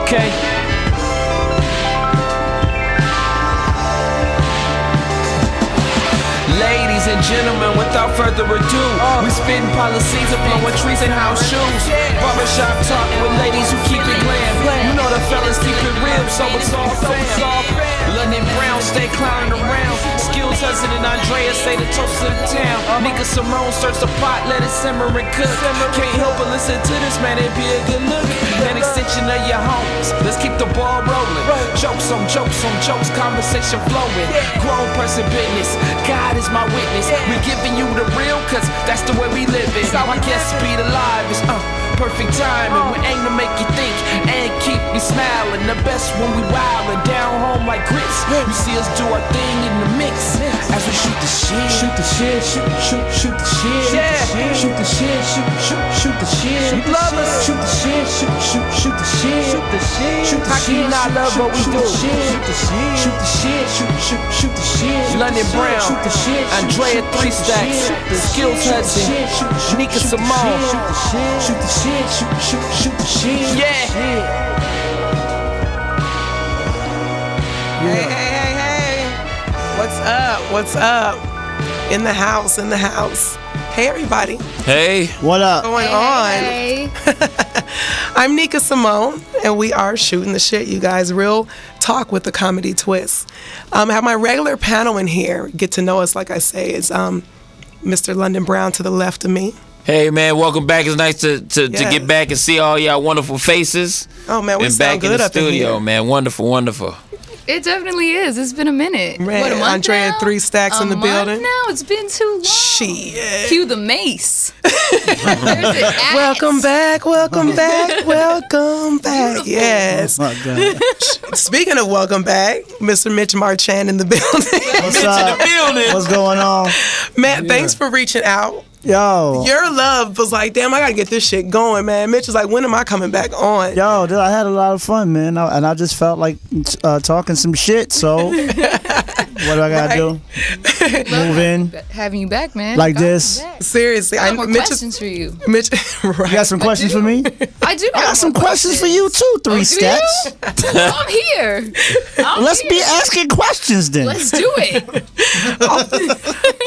Okay. Ladies and gentlemen, without further ado, we spitting policies of blowing trees and house shoes. Barbershop talk with ladies who keep it glam. You know the fellas keep it real, so it's all fam. London Brown stay clowning around. Skills Hudson and Andrea say the toast of the town. Nika Simone stirs the pot, let it simmer and cook. Can't help but listen to this, man, it'd be a good look. An extension of your homes, let's keep the ball rolling. Jokes on jokes on jokes, conversation flowing. Grown person business, God is my witness. We giving you the real, cause that's the way we live it. My guest speed alive is perfect timing. We aim to make you think and keep you smiling. The best when we wildin' down home like grits. You see us do our thing in the mix as we shoot the shit. Shoot the shit, shoot the shit. Yeah. Shoot the shit, shoot the shit. You love us. Shoot the shit, shoot the shit. Shoot the shit. Shoot the shit. How can you not love what we do? Shoot the shit. Shoot the shit, shoot the shit. London Brown, shoot the shit. Andrea 3 Stacks, Skills Hudson, Nika Simone. Shoot the shit, shoot the shit. Shoot the shit. Yeah. Hey. What's up? What's up? In the house, in the house. Hey, everybody. Hey. What up? What's going on? Hey. I'm Nika Simone, and we are shooting the shit, you guys. Real talk with a comedy twist. I have my regular panel in here. Get to know us, like I say, is Mr. London Brown to the left of me. Hey man, welcome back. It's nice to get back and see all y'all wonderful faces. Oh man, we and sound back good in the up studio, in here. man. Wonderful. It definitely is. It's been a minute. Man, what, a month Andrea now? 3 Stacks in the building. Now it's been too long. Shit. Cue the mace. Welcome back. Welcome back. Welcome back. Yes. Oh my God. Speaking of welcome back, Mr. Mitch Marchand in the building. What's up? What's going on? Man, thanks for reaching out. Yo. Your love was like, damn, I gotta get this shit going, man. Mitch was like, when am I coming back on? Yo, dude, I had a lot of fun, man. And I just felt like talking some shit, so what do I gotta do? Move in. Having you back, man. Like Glad this? to be back. Seriously. I have more questions for you. Mitch, right. You got some questions for me? I do. I got some questions for you too, 3 Stacks. Well, I'm here. Let's be asking questions then. Let's do it.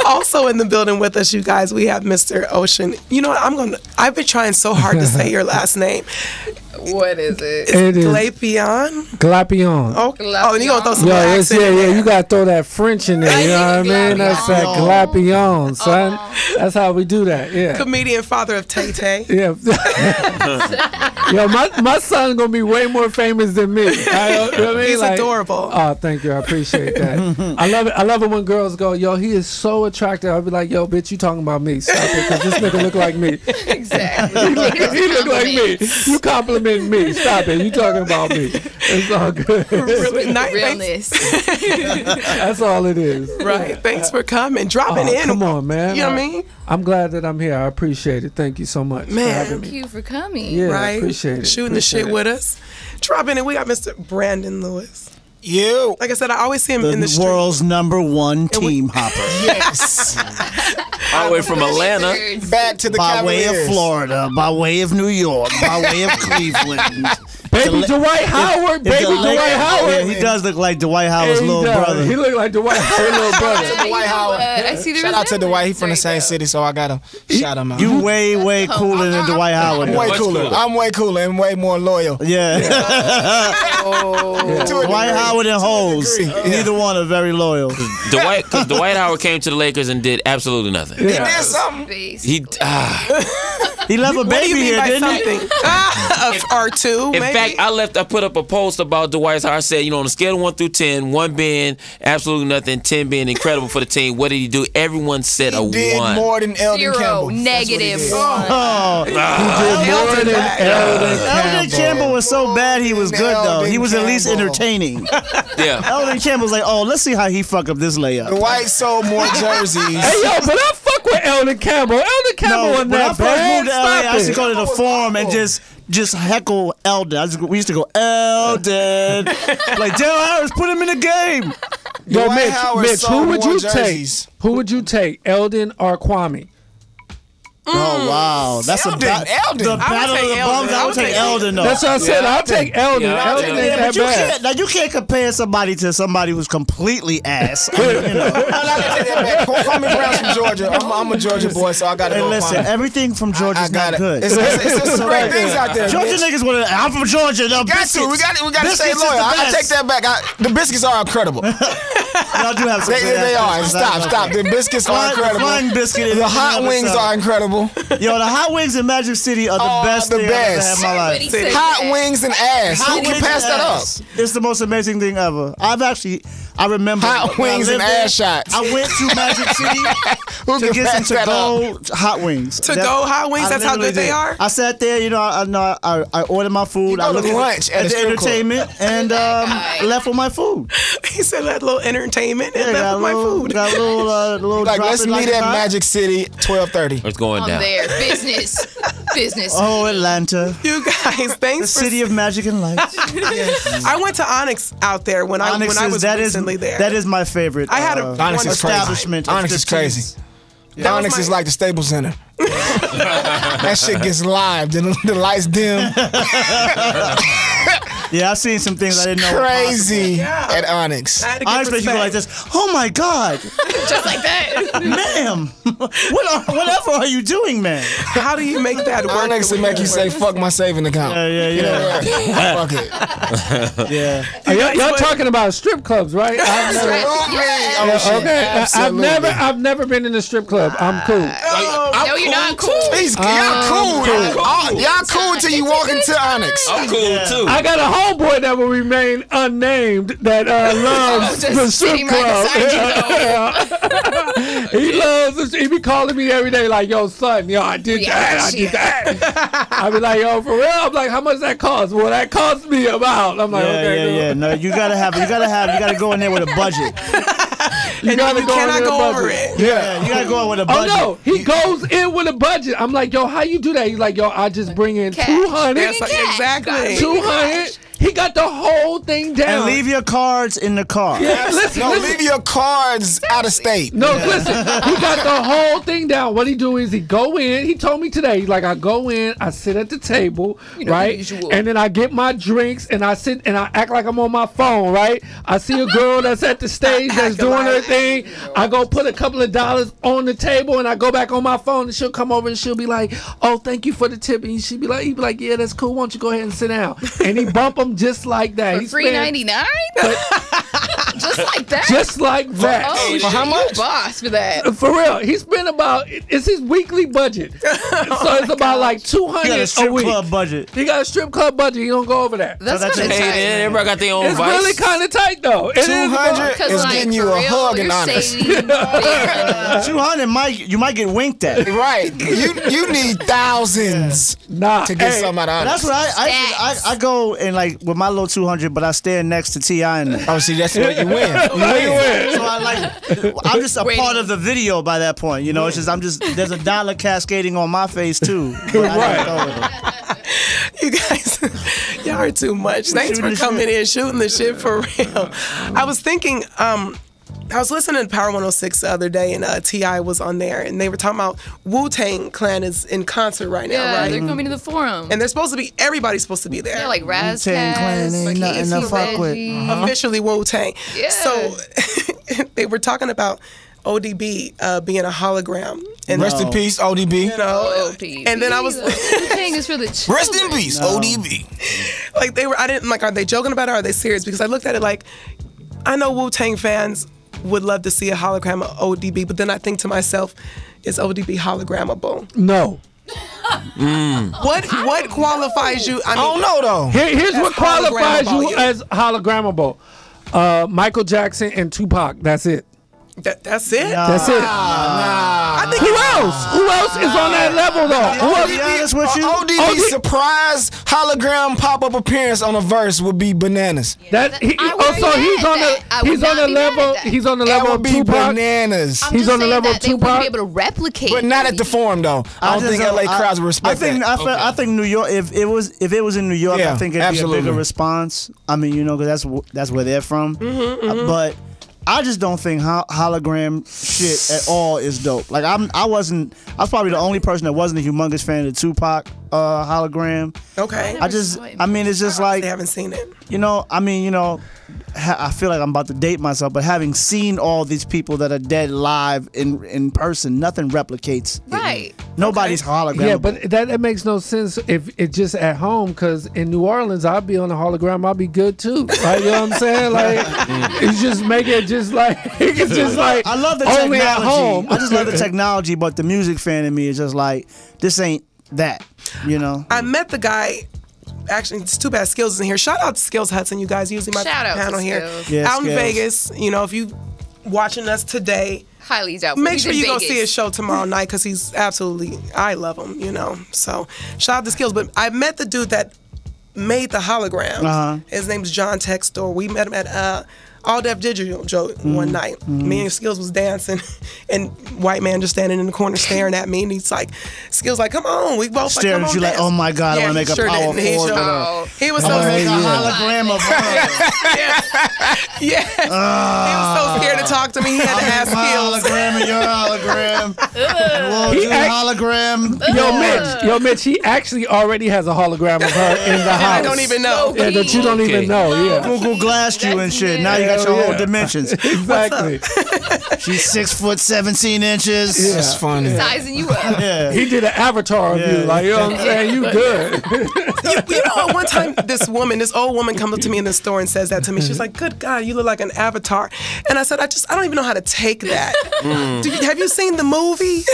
Also in the building with us, you guys, we have Mr. Ocean. You know what? I've been trying so hard to say your last name. What is it? It's Glapion. Glapion. Oh, and you gonna throw some Yo, accent in there. you gotta throw that French in there. You know what I mean? That's that Glapion, son. That's how we do that. Yeah. Comedian, father of Tay Tay. Yeah. Yo, my son gonna be way more famous than me. You know what I mean? He's adorable. Oh, thank you. I appreciate that. I love it. I love it when girls go, yo, he is so attractive. I'll be like, yo, bitch, you talking about me? Stop it, because this nigga look like me. Exactly. He look like me. You complimenting me. Stop it. You talking about me. It's all good. Realness. That's all it is. Right. Thanks for coming. Dropping in. Come on, man. You know what I mean? I'm glad that I'm here. I appreciate it. Thank you so much. Man. Thank you for coming. Yeah, Right. appreciate it. Shooting the shit with us. Dropping in. We got Mr. Brandon Lewis. You. Like I said, I always see him in the street. world's #1 team hopper. Yes. All the way from Atlanta. Back to the By way Cavaliers. of Florida, by way of New York, by way of Cleveland. Baby Dwight Howard. Baby Dwight Howard. Yeah, he does look like Dwight Howard's little brother. He look like Dwight Howard's little brother. Dwight Howard. I see the Shout out to resemblance. Dwight. He from the same city, so I gotta shout him out. You way cooler than Dwight Howard. I'm though. way Much cooler. cooler. I'm way cooler and way more loyal. Yeah. To a Dwight degree. Howard and Hoes. Neither one are very loyal. Dwight Howard came to the Lakers and did absolutely nothing. He did something. Face. He, He left a What do you baby mean here, by didn't something? Or two, in maybe? fact, I put up a post about Dwight Howard. I said, you know, on a scale of 1 through 10, 1 being absolutely nothing, 10 being incredible for the team. What did he do? Everyone said a He did 1. more than Eldon 0, Campbell. That's what he negative did. 1. Oh, More than Eldon Eldon Campbell was so bad he was good though. He was at least Campbell. entertaining. Yeah. Eldon Campbell's like, oh, let's see how he fuck up this layup. Dwight sold more jerseys. Hey, yo, but I fuck with Eldon Campbell. Eldon Campbell No, wasn't when I that first bad. moved to LA, I used to Stop go it. to the forum and just heckle Eldon. We used to go, Eldon. Like, Daryl Harris, put him in the game. Yo, Dwight Howard Mitch, who sold would more you jerseys. take? Who would you take, Eldon or Kwame? Oh, wow. That's Eldon, the Eldon. battle of take the Eldon. bums. I would take Eldon, though. That's what I said. I'll take Eldon. Yeah, I'll Eldon take ain't Yeah, but that you bad. can't. Now you can't compare somebody to somebody who's completely ass. I mean, you know. I take that back. Kwame Brown's from Georgia. I'm a Georgia boy, so I gotta Hey, go. listen, Kwame. everything from Georgia's I got not it. good. It's some great things out there. Georgia Mitch. niggas want to. I'm from Georgia. The Got to. We got to stay Biscuits is loyal. the I best. take that back. The biscuits are incredible. Y'all do have some. They are. Stop. The biscuits are incredible. Flying biscuit. is The in hot and of wings itself. are incredible. Yo, the hot wings in Magic City are the Oh, best the thing I've ever best. had in my life. Everybody said Hot that. wings and ass. Who Hot can wings pass and that up? ass. It's the most amazing thing ever. I remember Hot when I wings and lived there, ass shots. I went to Magic City Who to can get some pass that up? to-go hot wings. To-go hot wings? I That's how literally good they did. are? I sat there, you know, I ordered my food. go I to looked lunch at a the strip club. entertainment and guy. left with my food. He said that little entertainment and Yeah, left with my food. Got a little Like, drop let's it meet like at it's hot. Magic City, 12:30. It's going On down. there. Business. Oh, Atlanta, You guys, the thanks for. city of magic and lights. I went to Onyx out there when I was recently there. That is my favorite. I had a Onyx is crazy. establishment. of Onyx is crazy. That was Onyx my- is like the Staples Center. That shit gets live. The lights dim. Yeah, I've seen some things I didn't know. were Crazy Yeah. at Onyx. I had to give Onyx makes you go like respect. this. Oh my God, Just like that. ma'am, whatever are you doing, man? How do you make that work? Onyx will make you say, fuck my saving account. Yeah. Fuck it. Yeah. Y'all talking about strip clubs, right? I've never, Oh, shit. okay, Absolutely. I've never been in a strip club. I'm cool. No, you're not cool. Y'all cool. Y'all cool until you walk into Onyx. I'm cool too. I got a homeboy that will remain unnamed that loves Just the sitting strip right club. He loves. He be calling me every day like, "Yo, son, yo, I did that. I did that." I be like, "Yo, for real?" I'm like, "How much that cost?" Well, that cost me about. I'm like, "Okay, cool." Yeah. No, you gotta go in there with a budget. You And gotta you go cannot in go with a over budget. it. Yeah, you gotta go in with a Oh budget. no, he goes in with a budget. I'm like, yo, how you do that? He's like, yo, I just bring in Cash. 200. That's like, exactly. 200. He got the whole thing down. And leave your cards in the car. Listen, No, listen. leave your cards out of state. No, listen. He got the whole thing down. What he do is he go in. He told me today. He's like, I go in. I sit at the table, know, right? usual. And then I get my drinks and I sit and I act like I'm on my phone, right? I see a girl that's at the stage that's doing her thing. I go put a couple of dollars on the table and I go back on my phone and she'll come over and she'll be like, "Oh, thank you for the tip." And he'd be like, "Yeah, that's cool. Why don't you go ahead and sit down?" And he bump them just like that. For He spend- $3.99? Just like that? Just like that. Oh, For how shit, much? you boss for that. For real, he spent about, it's his weekly budget. So it's about like You got a $200 a strip week. club budget. He got a strip club budget. He don't go over that. That's that's kind of it. Hey, then tight. everybody got their own It's vice. really kind of tight though. It is 200 Because is like, getting you for a real, hug and you're Onyx. saving big money. 200 you might get winked at. Right. You need thousands Nah, to get hey, something out of That's Onyx. what I go and like with my little 200, but I stand next to T.I. in there. Oh, see, that's what you win. So I'm just a part of the video by that point, you know. It's just there's a dollar cascading on my face too. But I don't throw it. You guys, Y'all are too much. Thanks for coming in, shooting the shit for real. I was thinking, I was listening to Power 106 the other day, and T.I. was on there, and they were talking about Wu-Tang Clan is in concert right now, Yeah, right? they're coming to the Forum. And they're supposed to be, everybody's supposed to be there. Yeah, like Raz Wu-Tang Clan ain't nothing to fuck with. Officially Wu-Tang. Yeah. So they were talking about ODB being a hologram. And Rest in peace, ODB. you know, and then I was Wu-Tang is for the children. Rest in peace, ODB. like, I didn't like, are they joking about it or are they serious? Because I looked at it like, I know Wu-Tang fans would love to see a hologram of ODB, but then I think to myself, is ODB hologrammable? No. What qualifies you? I I don't know though. Here's what qualifies hologrammable, you yeah. as hologrammable. Michael Jackson and Tupac. That's it. That's it? That's it. I think Who else? Who else is on that level though? Who To else? be honest with you, ODB surprise hologram pop-up appearance on a verse would be bananas. That he, I oh, wouldn't so be he's mad on at that. I the would he's on not the be mad at level that. he's on the That level would of be Tupac. bananas. I'm He's just on the saying level that of they wouldn't Tupac. be able to replicate. But not at the forum though. I don't think LA crowds would respect that. I think New York. If it was in New York, Yeah, I think it'd absolutely. be a bigger response. I mean, you know, because that's where they're from. But I just don't think hologram shit at all is dope. Like I was probably the only person that wasn't a humongous fan of the Tupac hologram. Okay. I mean, it's just like, They haven't seen it. you know, I feel like I'm about to date myself, but having seen all these people that are dead live in person, nothing replicates. Right. Nobody's hologram. Yeah, but that makes no sense if it's just at home. Because in New Orleans, I'll be on a hologram. I'll be good too. Right? You know what I'm saying? Like, it's just make it just like it's just like I love the only technology. at home. I just love the technology, but the music fan in me is just like, this ain't that. You know. I met the guy. Actually, it's too bad Skills isn't here. Shout out to Skills Hudson, you guys using my Shout out to panel here. Skills. Yeah, out in Skills. Vegas, you know, if you watching us today, Highly doubt. make He's sure in you go Vegas. see his show tomorrow night because he's absolutely, I love him, you know. So shout out to Skills. But I met the dude that made the hologram. His name's John Textor. We met him at All Def Digital one night. Me and Skills was dancing, and white man just standing in the corner staring at me, and he's like, Skills like, come on, we both Staring like, at come you on, like, dance. oh my God, I Yeah, want to make he a sure power didn't. He forward. sure- He was so I'm gonna make a scared. hologram of her. Yes. He was so scared to talk to me. He had to ask My Skills. hologram and your hologram. We'll He do act- hologram. Yo, Mitch, he actually already has a hologram of her in the house. I don't even know. Yeah, that you don't Okay. even know. Yeah, Google glassed you and shit. Now you got your Hell whole yeah. dimensions. exactly. She's 6 foot 17 inches. That's funny. Sizing you up. Yeah. He did an avatar of you. Like, you know what I'm saying? You good. You know, one time this old woman comes up to me in the store and says that to me. She's like, "Good God, you look like an avatar." And I said, I don't even know how to take that. Have you seen the movie?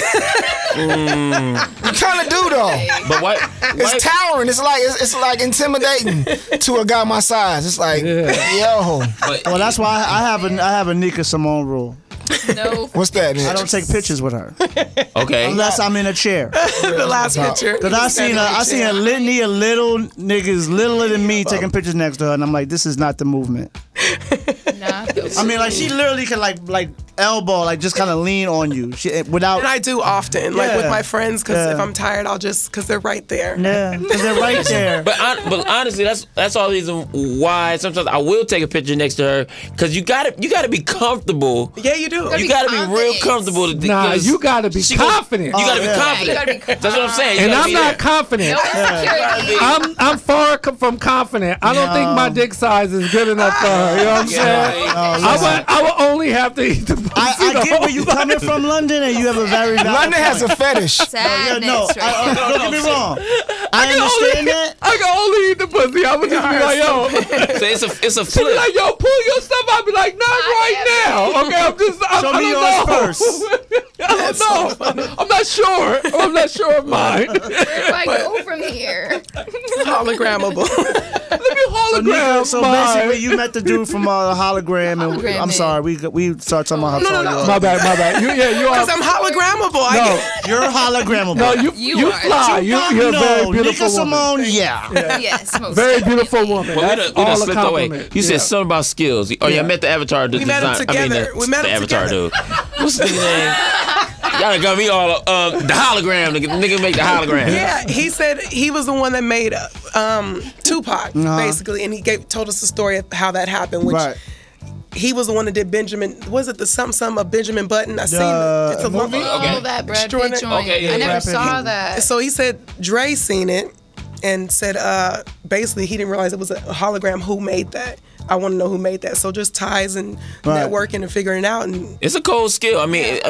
You kind of do though. But why? It's towering. It's like intimidating to a guy my size. It's like, yo, Well, that's why I have a Nika Simone rule. No. what's that? I don't take pictures with her Okay. unless I'm in a chair. The last picture. Cause I seen a litany of little niggas littler than me taking pictures next to her, and I'm like, this is not the movement. Nah. I mean, like she literally can like elbow, like just kind of lean on you. She without. And I do often, like with Yeah. my friends, because Yeah. if I'm tired, because they're right there. Yeah, because they're right there. But honestly, that's all the reason why sometimes I will take a picture next to her because you gotta be comfortable. Yeah, you do. You gotta be real comfortable. Nah, you gotta be confident. You gotta be yeah. confident. You gotta be confident. That's what I'm saying. You And gotta I'm be not there. confident. No insecurity. I'm far from confident. I don't think my dick size is good enough for her. You know what I'm saying? I would only have to eat the pussy. I get where you coming from, London, and you have a very valid London has a point. fetish. Yeah, no, Sadness, right? don't get me wrong. I understand that. I can only eat the pussy. I would just be like, yo. So it's a She be flip. like, yo, pull your stuff. I'd be like, not right now. Okay, I Show me don't yours know. first. I don't know. I'm not sure. I'm not sure of mine. Where do I go from here? Hologrammable. Let me hologram So mine. basically, you met the dude from hologram, and Hologram I'm man. sorry, we started talking about how tall you are. My bad. You are. Because I'm hologrammable. No, You're hologrammable. no, you You are. fly. You're a very no, beautiful Nika woman. Simone, yeah. Yes, most Very definitely. beautiful woman. Well, That's we done all a slipped away. compliment. You said something about skills. Oh, yeah, I met the avatar. We met him together. We met the him avatar together. dude. What's the name? Y'all got me all the hologram. Nigga make the hologram. Yeah, he said he was the one that made Tupac, basically, and he told us the story of how that happened, which he was the one that did Benjamin. Was it the something of Benjamin Button? I seen it. It's a movie. Oh, that Brad Pitt joint. I never saw that. So he said Dre seen it and said basically he didn't realize it was a hologram. Who made that? I want to know who made that. So just ties and networking and figuring it out. And it's a cold skill. I mean,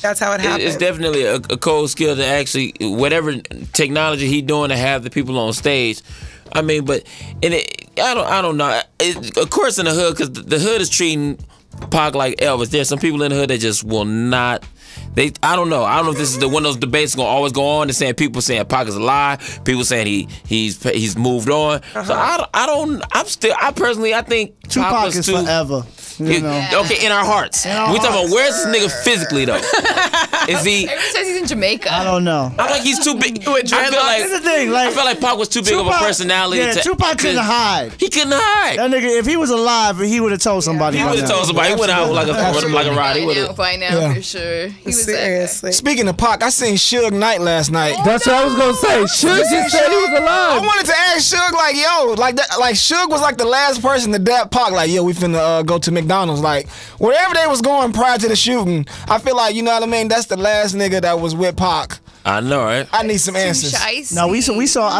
that's how it happened. It's definitely a cold skill to actually whatever technology he doing to have the people on stage. I mean, but I don't know. Of course, in the hood, because the hood is treating Pac like Elvis. There's some people in the hood that just will not. I don't know. I don't know if this is one of those debates gonna always go on. They're saying people saying Pac is a lie. People saying he's moved on. So I personally think Tupac is forever. You know. Okay, in our hearts. We talking about where's this nigga physically though? Is he? Everyone says he's in Jamaica. I don't know. I think he's too big. I feel like Pac was too big of a personality. Yeah, Tupac couldn't hide. He couldn't hide. That nigga, if he was alive, he would have told somebody. He would have told somebody. He went out like a ride. He would have. By now, for sure. He was seriously. Speaking of Pac, I seen Suge Knight last night. That's what I was gonna say. Suge just said he was alive. I wanted to ask Suge, like, yo, like that, like Suge was like the last person to dap Pac, like, yo, we finna go to McDonald's, like. Wherever they was going prior to the shooting, I feel like, you know what I mean, that's the last nigga that was with Pac. I know, right? I need some answers. No, I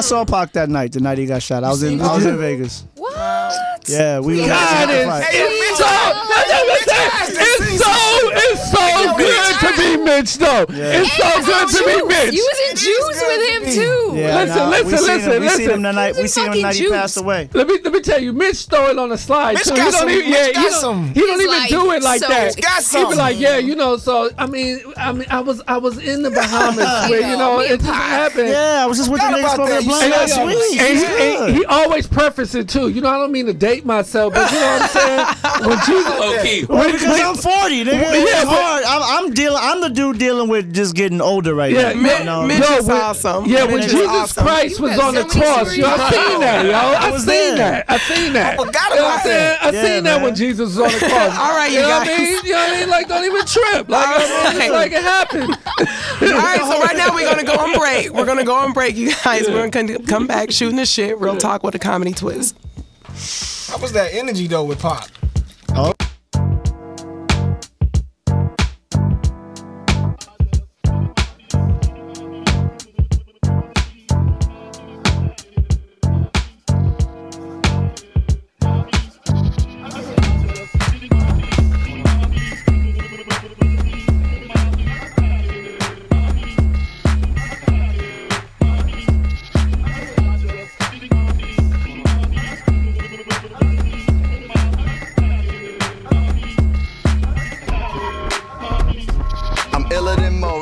saw Pac that night, the night he got shot. I was in Vegas. What? Yeah, we were It's so good to be Mitch, though. Yeah. It's so good to be Mitch. You was in Juice with him too. Yeah, listen. We seen him the night. We seen him the night he passed away. Let me tell you, Mitch stole it on the slide. Mitch too. got He some. don't even do it like that. Got He some. be like, yeah, you know. So I mean, I was in the Bahamas where it just happened. Yeah, I was just with the niggas smoking a blunt last week. And he always prefaces it too. You know, I don't mean to date myself, but you know what I'm saying. When Jesus, because I'm 40, nigga. It's hard. I'm the dude dealing with just getting older right now. Mitch is awesome. Yeah, when Jesus Christ was on the cross, yo, I seen that, yo. I seen that. I forgot about that. I seen that when Jesus was on the cross. All right, you know what I mean? You know what I mean? Like, don't even trip. Like, it's like it happened. All right, so right now we're gonna go on break. We're gonna go on break, you guys. We're gonna come back shooting the shit, real talk with a comedy twist. How was that energy though with Pac?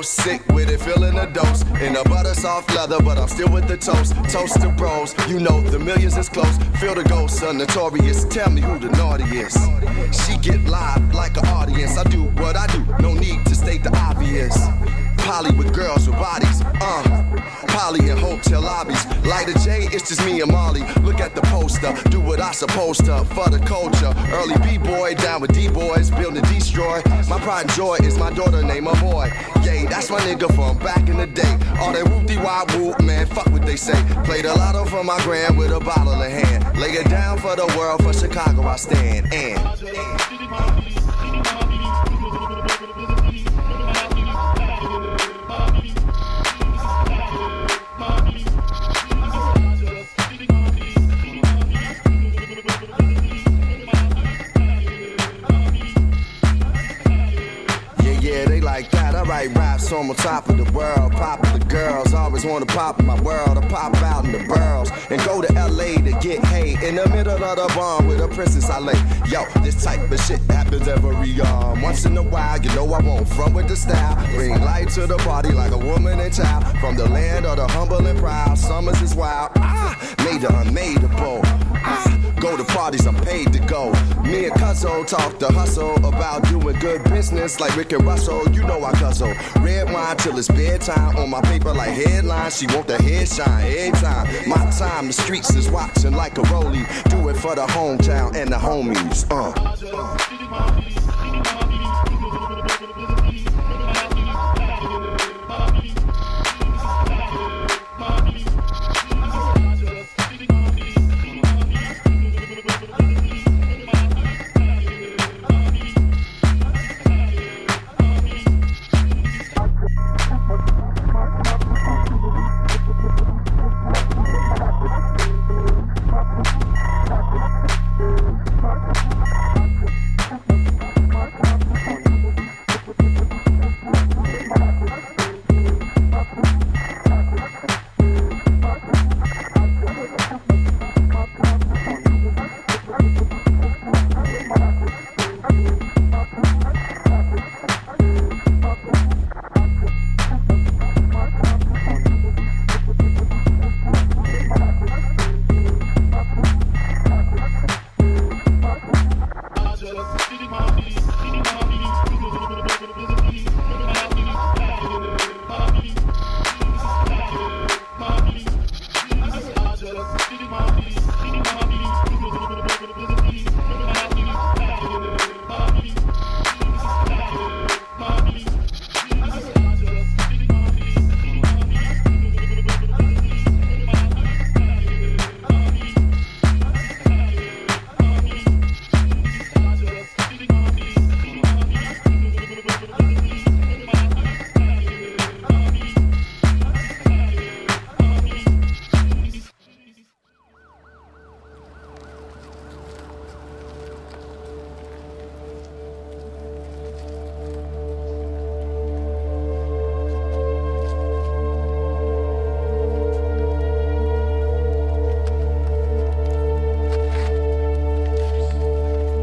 Sick with it, feeling a dose in a butter soft leather, but I'm still with the toast. Toast to bros, you know the millions is close. Feel the ghost, son, notorious. Tell me who the naughtiest. She get live like an audience. I do what I do, no need to state the obvious. Poly with girls with bodies, Poly in hotel lobbies. Lighter J, it's just me and Molly. Look at the poster, do what I supposed to for the culture. Early B-boy, down with D-boys, build and destroy. My pride and joy is my daughter named my boy. Yay, that's my nigga from back in the day. All that whoop-de-wop whoop, man, fuck what they say. Played a lotto for my grand with a bottle in hand. Lay it down for the world, for Chicago I stand. And like that, I write raps from on top of the world. Popular girls always wanna pop in my world. I pop out in the boroughs and go to LA to get hay in the middle of the barn with a princess I lay. Yo, this type of shit happens every once in a while. You know I won't front with the style. Bring light to the party like a woman and child. From the land of the humble and proud. Summers is wild. Made the unmadeable. Go to parties, I'm paid to go. Me and Cuzzo talk the hustle about doing good business like Rick and Russell. You know I guzzle. Red wine till it's bedtime. On my paper like headlines. She want the head shine every time. My time, the streets is watching like a rollie. Do it for the hometown and the homies.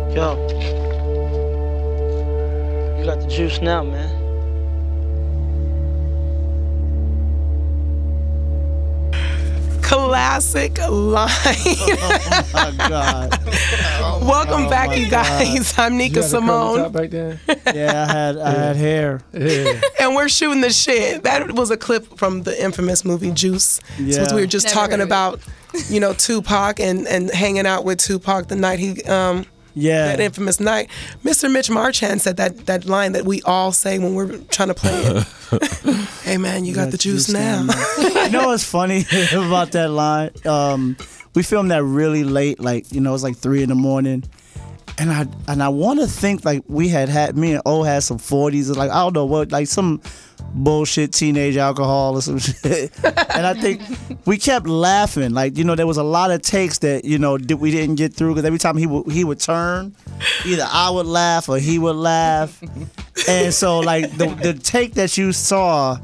Yo, you got the juice now, man. Classic line. Oh my God. Welcome back, you guys. I'm Nika Simone. Back then? Yeah, I had hair. Yeah. And we're shooting the shit. That was a clip from the infamous movie Juice. Yeah. So we were just Never talking heard. about, Tupac and hanging out with Tupac the night he that infamous night. Mr. Mitch Marchand said that line that we all say when we're trying to play it. Hey man, you got the juice now. You know what's funny about that line? We filmed that really late, it's like 3 a.m. And I want to think like me and O had some 40s, like I don't know what, like some bullshit teenage alcohol or some shit. And I think we kept laughing, like there was a lot of takes that we didn't get through because every time he would turn, either I would laugh or he would laugh, and so like the take that you saw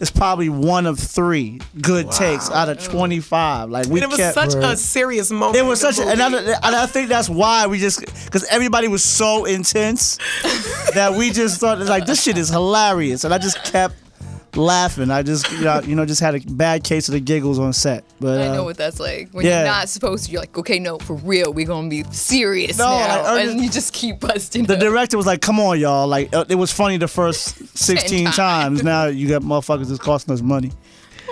is probably one of 3 good takes out of 25. Like it was such a serious moment. It was such, and I think that's why we because everybody was so intense that we just thought like this shit is hilarious, and I just kept laughing. I just just had a bad case of the giggles on set. But I know what that's like. When you're not supposed to, you're like, okay, no, for real, we're gonna be serious now, and you just keep busting. The director was like, "Come on, y'all!" Like it was funny the first 16 times. Now you got motherfuckers that's costing us money.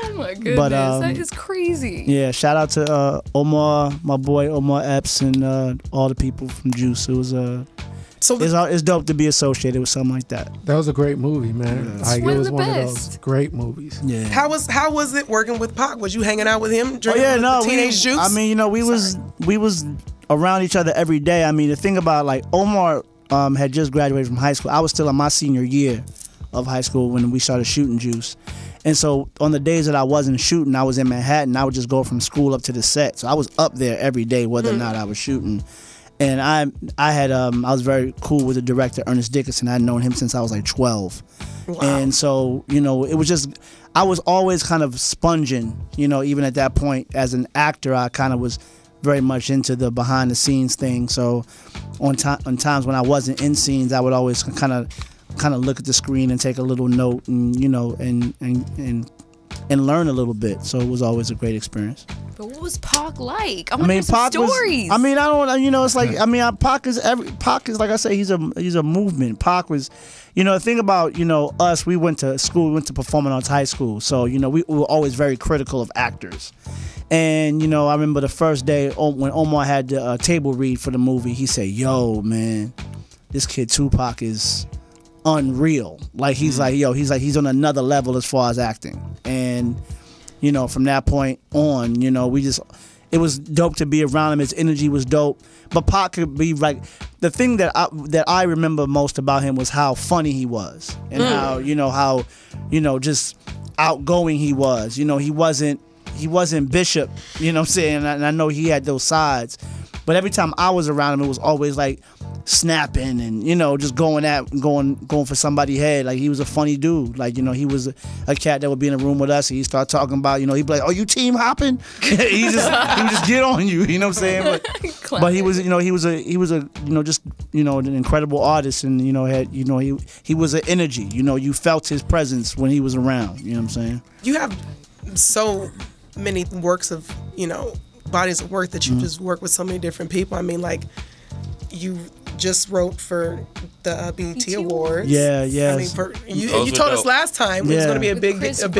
Oh my goodness, that is crazy. Yeah, shout out to Omar, my boy Omar Epps, and all the people from Juice. It was it's dope to be associated with something like that. That was a great movie, man. Yeah. Like, One it was of the one best. of those great movies. Yeah. How was it working with Pac? Was you hanging out with him during the teenage Juice? I mean, we was around each other every day. I mean, the thing about like Omar had just graduated from high school. I was still in my senior year of high school when we started shooting Juice. And so on the days that I wasn't shooting, I was in Manhattan. I would just go from school up to the set. So I was up there every day, whether or not I was shooting. And I was very cool with the director, Ernest Dickinson. I'd known him since I was like 12. Wow. And so, it was just, I was always kind of sponging, even at that point. As an actor, I kind of was very much into the behind the scenes thing. So on times when I wasn't in scenes, I would always kind of look at the screen and take a little note and, and learn a little bit. So it was always a great experience. But what was Pac like? I want to hear some stories. It's like, Pac is like I say, he's a movement. Pac was, the thing about, us, we went to school, we went to performing arts high school. So, we were always very critical of actors. And, I remember the first day when Omar had the table read for the movie, he said, yo, man, this kid Tupac is unreal. Like he's he's on another level as far as acting. And from that point on, it was dope to be around him. His energy was dope. But Pac could be like, the thing that I remember most about him was how funny he was, and how just outgoing he was. He wasn't Bishop, what I'm saying? And I know he had those sides, but every time I was around him, it was always like snapping and just going for somebody's head. Like he was a funny dude. Like he was a cat that would be in a room with us and he'd start talking about he'd be like, "Oh, you team hopping?" he would just get on you. You know what I'm saying? But he was he was a just an incredible artist, and he was an energy. You felt his presence when he was around. You know what I'm saying? You have so many works of bodies of work that you just work with so many different people. I mean, like you just wrote for the BET Awards. Yeah. I mean, you told us last time it was going to be a big guest, and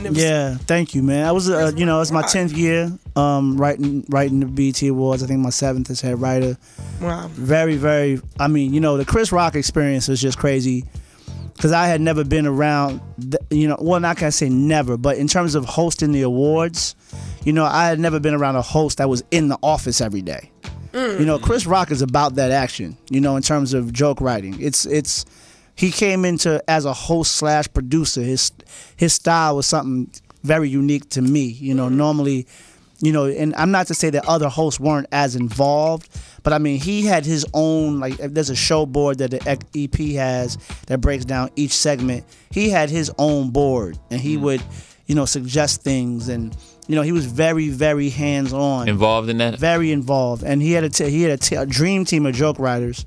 it was, thank you, man. I was it's my 10th year writing the BET Awards. I think my 7th as head writer. Wow. Very, very. I mean, the Chris Rock experience was just crazy. Because I had never been around, well, not gonna say never, but in terms of hosting the awards, I had never been around a host that was in the office every day. Chris Rock is about that action, in terms of joke writing. He came into as a host / producer. His style was something very unique to me. Normally, and I'm not to say that other hosts weren't as involved, but I mean, he had his own, like, if there's a show board that the EP has that breaks down each segment, he had his own board, and he would, suggest things, and, he was very, very hands-on. Involved in that? Very involved. And he had a dream team of joke writers.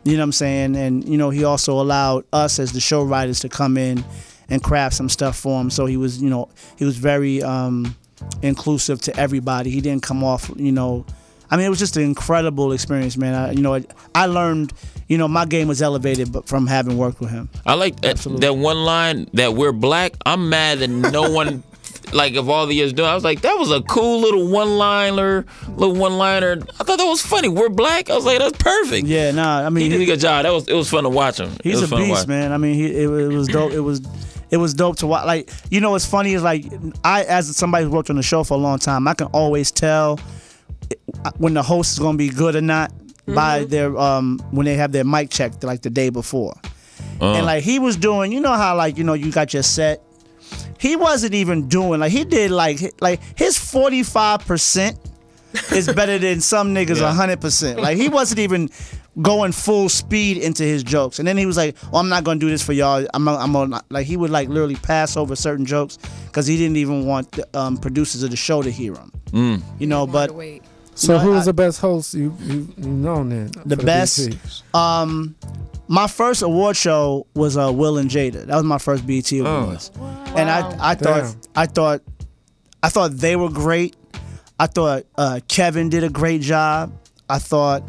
You know what I'm saying? And, he also allowed us as the show writers to come in and craft some stuff for him. So he was very inclusive to everybody. He didn't come off, it was just an incredible experience, man. I learned, my game was elevated but from having worked with him. I like that one line that we're black. I'm mad that no one, like, of all the years doing, I was like, that was a cool little one-liner. I thought that was funny. We're black. I was like, that's perfect. Yeah, he did a good job. It was fun to watch him. He's a beast, man. It was dope. It was dope to watch. Like, what's funny is, like, I, as somebody who worked on the show for a long time, I can always tell when the host is gonna be good or not by their when they have their mic check like the day before. And like he was doing, how like you got your set. He wasn't even doing like he did like his 45% is better than some niggas 100%. Like he wasn't even going full speed into his jokes. And then he was like, "Oh, I'm not gonna do this for y'all. I'm gonna," like he would like literally pass over certain jokes because he didn't even want the producers of the show to hear him. But. So who was the best host you've known then? The best? My first award show was Will and Jada. That was my first BET Awards. Wow. And I thought they were great. I thought Kevin did a great job. But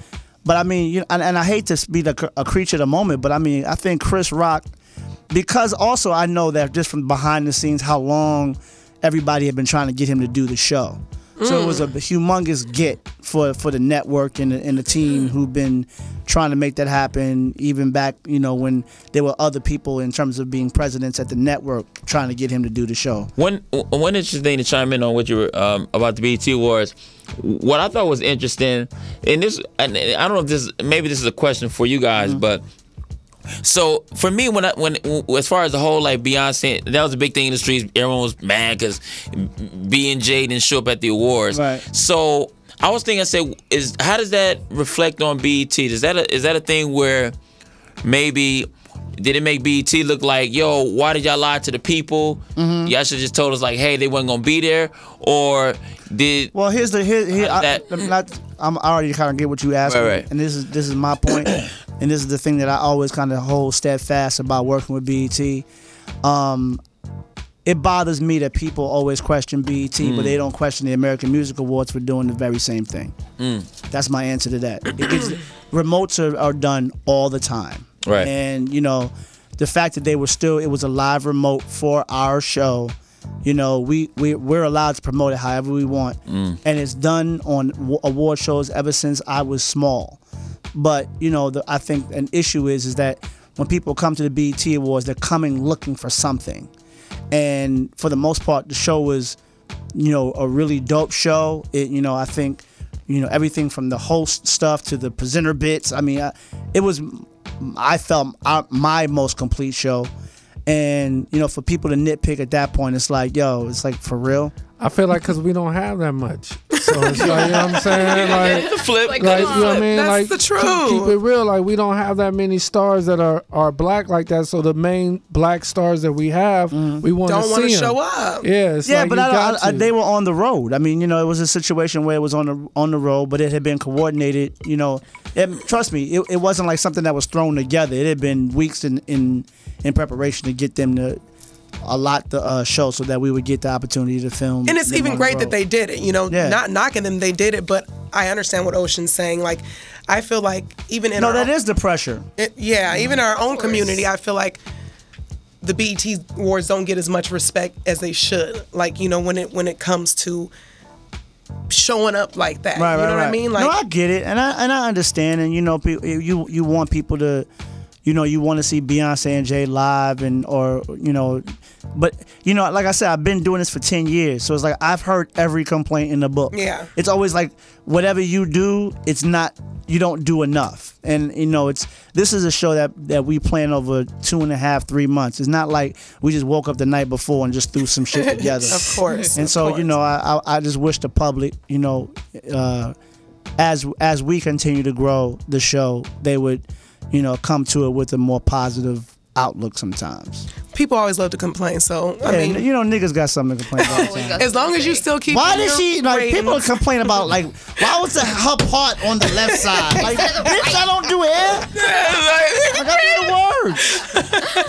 I mean, and I hate to be a creature of the moment, but I mean, I think Chris Rock, because also I know that just from behind the scenes how long everybody had been trying to get him to do the show. So it was a humongous get for the network and the team who've been trying to make that happen even back, when there were other people in terms of being presidents at the network trying to get him to do the show. One interesting thing to chime in on what you were about the BET Awards, what I thought was interesting, and I don't know if maybe this is a question for you guys, but so for me, when as far as the whole like Beyonce, that was a big thing in the streets. Everyone was mad because B and J didn't show up at the awards. Right. So I was thinking, how does that reflect on BET? Is that a thing where maybe did it make BET look like, yo, why did y'all lie to the people? Y'all should just told us like, hey, they wasn't gonna be there, or did? Well, I'm already kind of get what you asked me, and this is my point. And this is the thing that I always kind of hold steadfast about working with BET. It bothers me that people always question BET, but they don't question the American Music Awards for doing the very same thing. That's my answer to that. Remotes are done all the time. Right. And, the fact that it was a live remote for our show, we're allowed to promote it however we want. And it's done on award shows ever since I was small. But, I think an issue is that when people come to the BET Awards, they're coming looking for something. And for the most part, the show was, a really dope show. I think, everything from the host stuff to the presenter bits. I mean, I felt my most complete show. And, for people to nitpick at that point, it's like, for real. I feel like because we don't have that much. So it's like, you know what I'm saying? Like, the flip. Like, you know what I mean? That's like, the truth. Keep it real. Like, we don't have that many stars that are black like that. So the main black stars that we have, we want to see them. Don't want to show up. Yeah, it's like but they were on the road. I mean, it was a situation where it was on the road, but it had been coordinated. Trust me, it wasn't like something that was thrown together. It had been weeks in preparation to get them to allot the show so that we would get the opportunity to film. And it's even great that they did it, not knocking them, they did it, but I understand what Ocean's saying. Like, I feel like even in that is the pressure. Even our own community, I feel like the BET Awards don't get as much respect as they should. Like, when it comes to showing up like that. Right, you know what I mean? Like, no, I get it, and I understand, and you want people to, you want to see Beyonce and Jay live, but like I said, I've been doing this for 10 years, so it's like I've heard every complaint in the book. Yeah, it's always like whatever you do, you don't do enough, and this is a show that we plan over 2.5, 3 months. It's not like we just woke up the night before and just threw some shit together. Of course. And so I just wish the public, as we continue to grow the show, they would come to it with a more positive outlook sometimes. People always love to complain, so I mean, you know, niggas got something to complain about. As long as you still keep. Why did she like? People complain about like, why was her part on the left side? Like, bitch, I don't do hair. I got the words.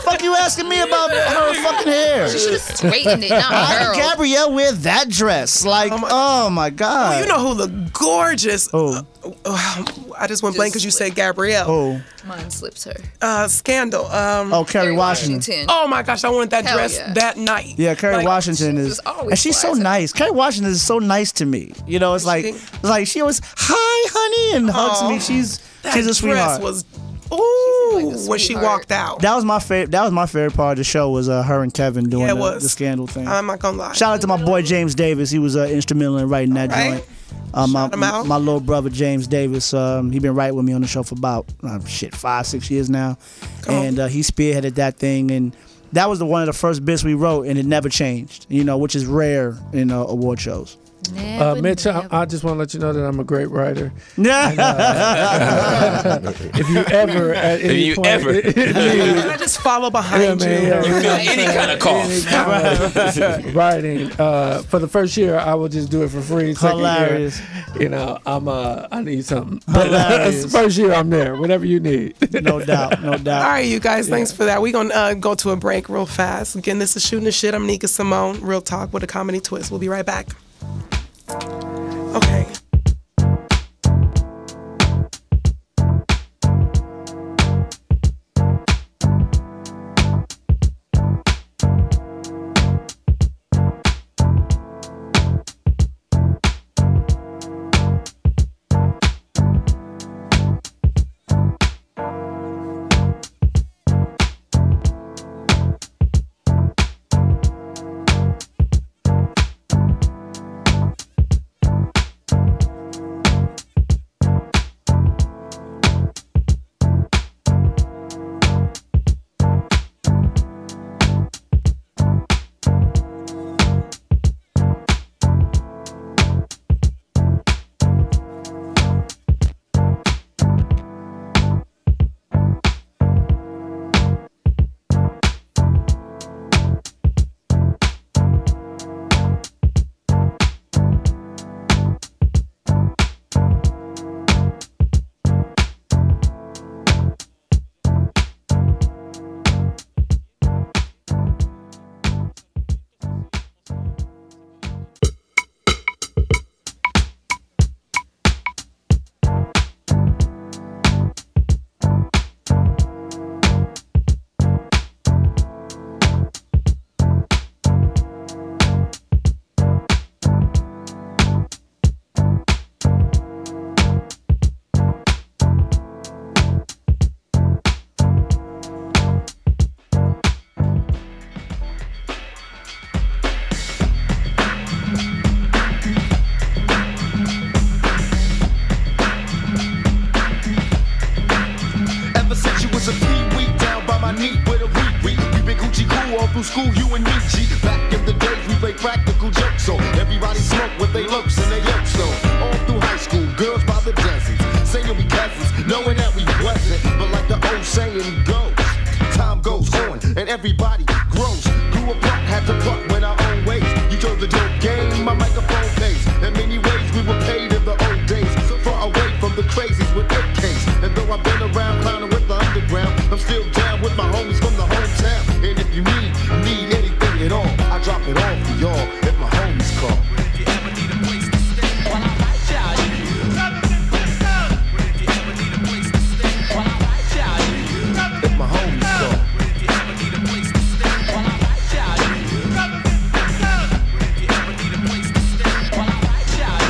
Fuck you asking me about her fucking hair? She should have straightened it, not her. Why did Gabrielle wear that dress? Like, oh my god. Oh, you know who looked gorgeous? Oh. I just went blank because you said Gabrielle. Oh. Mine slips her. Scandal. Kerry Washington. Oh my gosh, I wanted that Hell dress yeah. that night. Yeah, Kerry Washington is, and she's so nice. Kerry Washington is so nice to me. You know, it's like she always, hi, honey, and hugs me. She's a sweetheart. Was when she walked out. That was my favorite. That was my favorite part of the show was her and Kevin doing the scandal thing. I'm not gonna lie. Shout out to my boy James Davis. He was instrumental in writing that joint. My little brother James Davis, he been writing with me on the show for about 5-6 years now, and he spearheaded that thing, and that was one of the first bits we wrote, and it never changed. You know, which is rare in award shows. Mitch, I just want to let you know that I'm a great writer. Yeah. If you ever, at any point, I just follow behind you. You feel any kind of cough. Writing for the first year, I will just do it for free. Hilarious. Year, you know, I need something. But first year, I'm there. Whatever you need. No doubt. No doubt. All right, you guys. Thanks for that. We're gonna go to a break real fast. Again, this is Shootin' the Shit. I'm Nika Simone. Real talk with a comedy twist. We'll be right back. Okay. School, you and me, G. Back in the days, we played practical jokes, so everybody smoked with they lopes and they yokes, so all through high school, girls by the dozens, saying we cousins, knowing that we wasn't, but like the old saying goes, time goes on and everybody grows. Grew apart, had to part when our own ways. You chose the dope game, my microphone plays. In many ways, we were paid in the old days, so far away from the crazies with AKs. And though I've been around clowning with the underground, I'm still down with my homies from the hometown. And if you need anything at all, I drop it off for y'all if my homies call. If you ever need a place to stay, well, I write y'all. If you ever need a place to stay, well, I write y'all. If my homies call. If you ever need a place to stay, well, I write y'all. If you ever need a place to stay, well, I write y'all.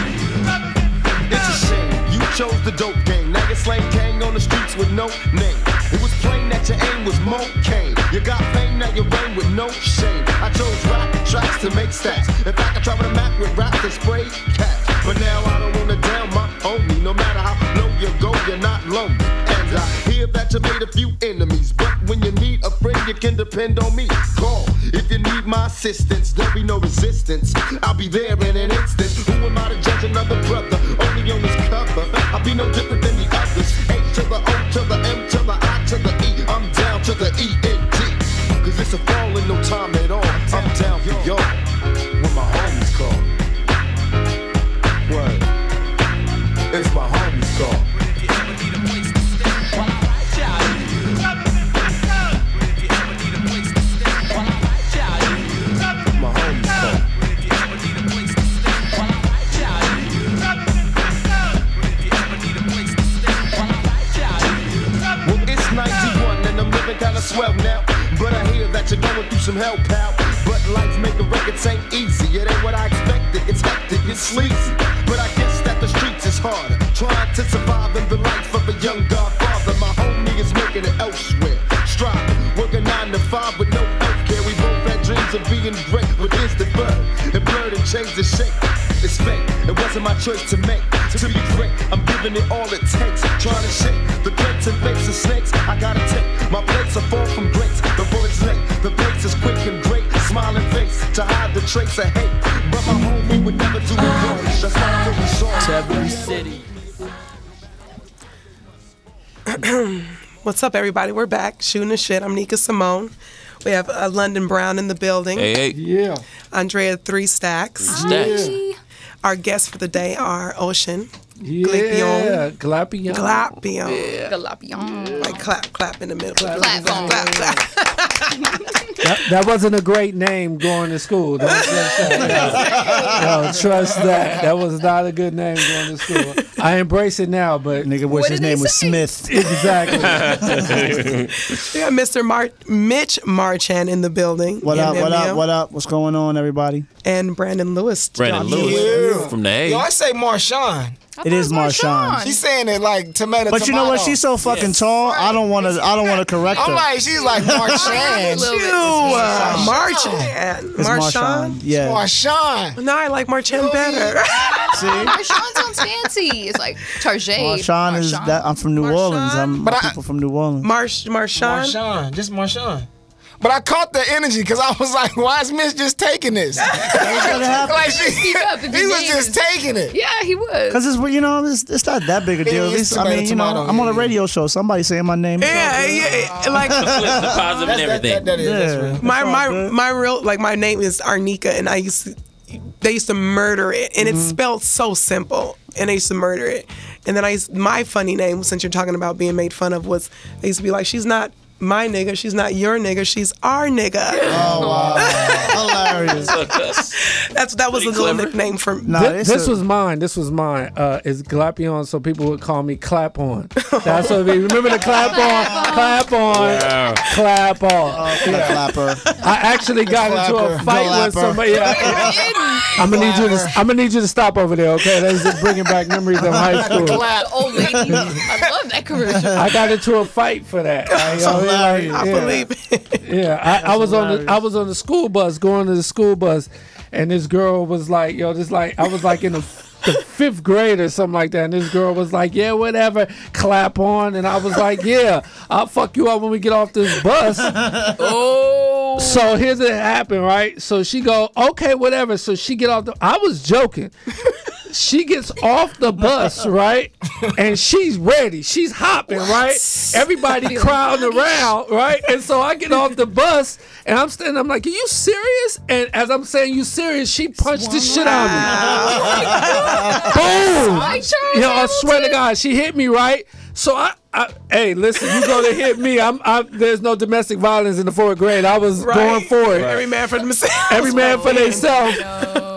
It's a shame you chose the dope game. Now you're slang gang on the streets with no name. It was plain that your aim was more cane. You got fame, now you reign with no shame. I chose rap tracks to make stats. In fact, I travel the map with rap to spray cats. But now I don't wanna down my homie. No matter how low you go, you're not lonely. And I hear that you made a few enemies, but when you need a friend, you can depend on me. Call if you need my assistance. There'll be no resistance. I'll be there in an instant. Who am I to judge another brother? Only on this cover. I'll be no different than the others. H to the O to the M to the I to the E. I'm down to the E-N. some help out. But life making records ain't easy. It ain't what I expected. It's hectic, it's sleazy. But I guess that the streets is harder. Trying to survive in the life of a young godfather. My homie is making it elsewhere. Striving, working 9 to 5 with no healthcare. We both had dreams of being great, but instant bird. It blurred and changed the shape. It's fake. It wasn't my choice to make. To be great, I'm giving it all it takes. Trying to shake the crates and fakes of snakes. I gotta take my plates are far from greats. The bullet's late. The pace is quick and great. Smiling face to hide the trace of hate. But my homie would never do it wrong. That's why I really saw Taboo City. What's up, everybody? We're back. Shooting the shit. I'm Nika Simone. We have London Brown in the building. Hey. Yeah. Andrea 3 Stacks. Stacks. Our guests for the day are Ocean. Yeah. Glapion. Glapion. Galapion. Like clap in the middle. Clap. That wasn't a great name going to school. Don't trust that. No, trust that. That was not a good name going to school. I embrace it now, but Nigga wish his name was Smith. Exactly. We got Mr. Mitch Marchand in the building. What up? What's going on, everybody? And Brandon Lewis. Brandon Lewis from the A. Yo, I say Marshawn. It is Marshawn. She's saying it like tomato. But you know what? She's so fucking tall. I don't want to correct her. I'm like, she's like Marshawn. Marchand. Marshawn. Yeah. Marshawn. No, I like Marchand better. See? Marshawn sounds fancy. It's like Tarjay. Marshawn is that. I'm from New Orleans. I'm people from New Orleans. Marshawn. Marshawn. Just Marshawn. But I caught the energy because I was like, why is Mitch just taking this? Like he was just taking it. Yeah, he was. Because it's not that big a deal. At least, I mean, I'm on a radio show. Somebody saying my name. Yeah. Like the positive and everything. That is. My real my name is Arnika, and they used to murder it, and it's spelled so simple, and they used to murder it. And then my funny name, since you're talking about being made fun of, was they used to be like, she's not my nigga, she's not your nigga, she's our nigga. Oh wow, hilarious! That was a little nickname for me. This was mine. It's Glapion, so people would call me Clap On. That's what they remember the Clap On, Clap On, yeah. Clap On. Clapper. I actually got into a fight with somebody. Yeah. I'm gonna need you to stop over there, okay? That's just bringing back memories of high school. Old lady. I love that commercial. I got into a fight for that. I believe it. Yeah, I was on the school bus, going to the school bus, and this girl was like, I was like in the 5th grade or something like that, and this girl was like, yeah, whatever, Clap On, and I was like, yeah, I'll fuck you up when we get off this bus. Oh. So here's what happened, right? So she go, okay, whatever. So she get off I was joking. She gets off the bus, right? And she's ready. She's hopping, right? Everybody crowding around, right? And so I get off the bus, and I'm standing. I'm like, are you serious? And as I'm saying, you serious? She punched the shit out of me. Boom! I swear to God, she hit me, right? So hey, listen, you gonna hit me? There's no domestic violence in the 4th grade. I was going for it. Every man for themselves. Every man for themselves.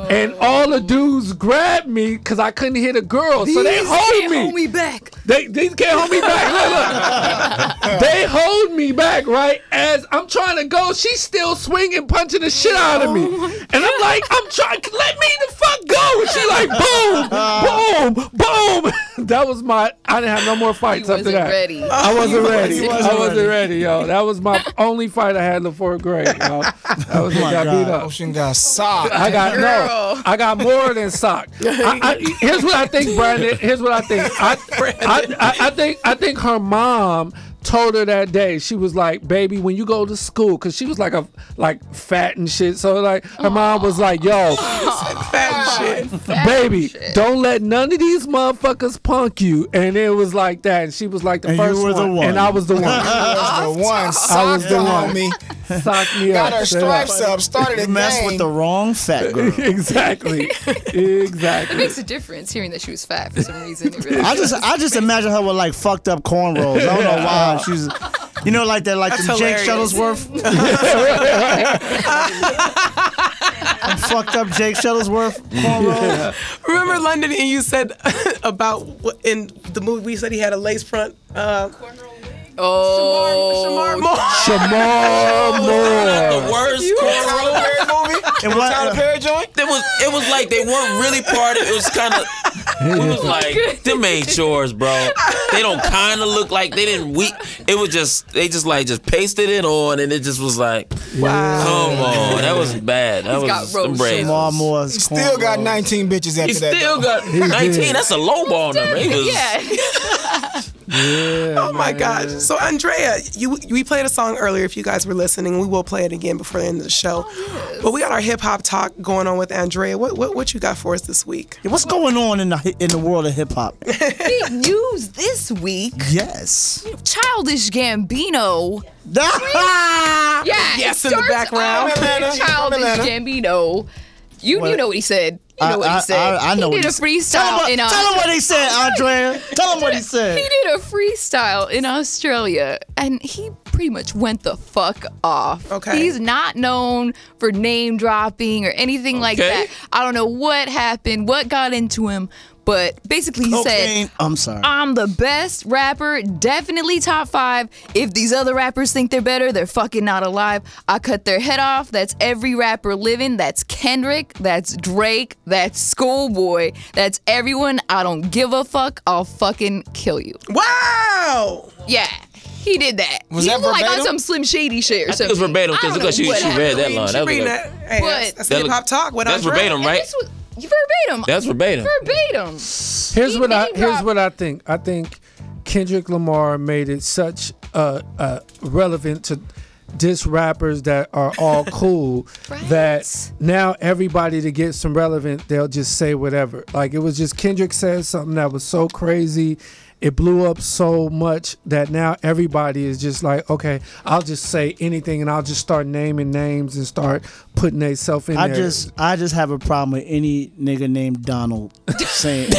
And all the dudes grabbed me because I couldn't hit a girl, so they hold me. Hold me back. These can't hold me back. Look. They hold me back, right? As I'm trying to go, she's still swinging, punching the shit out of me. And I'm like, I'm trying, let me the fuck go. And she like, boom, boom, boom. That was I didn't have no more fights after that. Ready. I wasn't ready. I wasn't ready, yo. That was my only fight I had in the 4th grade, yo. That was when I got beat up. Ocean got socked. I got more than socked. Here's what I think, Brandon. Here's what I think. I think her mom told her that day, she was like, baby, when you go to school, because she was like fat and shit, so like her mom was like, yo, fat shit, baby, don't let none of these motherfuckers punk you. And it was like that, and she was like the first one, and I was the one. I was the one. Sock me got up. Her stripes up, started a mess with the wrong fat girl. Exactly. It makes a difference hearing that she was fat for some reason. It really I just imagine her with like fucked up cornrows. I don't know why she's, like that, like the Jake Shuttlesworth. Fucked up Jake Shuttlesworth cornrows. Yeah. Remember London, and you said about in the movie we said he had a lace front. Shamar Moore. Shamar Moore. The worst cornrow movie. And what Tyler Perry joint? It was like they weren't really part of it. It was kind of. We was like, them ain't yours, bro. They don't kind of look like they didn't. It was just they just pasted it on, and it just was like, wow, come on, that was bad. That was embraced. Shamar Moore's He still got 19 bitches after that. He still got 19. That's a low ball number. Yeah, oh my gosh. So Andrea, we played a song earlier. If you guys were listening, we will play it again before the end of the show. Yes. But we got our hip hop talk going on with Andrea. What you got for us this week? What's going on in the world of hip hop? Big news this week. Yes. Childish Gambino. Yes, in the background. Childish Gambino. You know what he said. You know what he said. I know he did a freestyle in Australia. Tell him what he said, Andrea. Tell him what he said. He did a freestyle in Australia, and he pretty much went the fuck off. Okay. He's not known for name dropping or anything like that. I don't know what happened, what got into him, but basically he said, I'm the best rapper, definitely top 5. If these other rappers think they're better, they're fucking not alive. I cut their head off. That's every rapper living. That's Kendrick. That's Drake. That's Schoolboy. That's everyone. I don't give a fuck. I'll fucking kill you. Wow. Yeah. He did that. Was that like verbatim? on some Slim Shady shit or something. It was verbatim because she read that line. That's hip hop talk. That's verbatim, right? Verbatim. That's verbatim. Verbatim. Here's what I think. I think Kendrick Lamar made it such relevant to diss rappers that are all cool that now everybody to get some relevant, they'll just say whatever. Like it was just Kendrick said something that was so crazy. It blew up so much that now everybody is just like, okay, I'll just say anything and I'll just start naming names and start putting themselves in there. I just have a problem with any nigga named Donald saying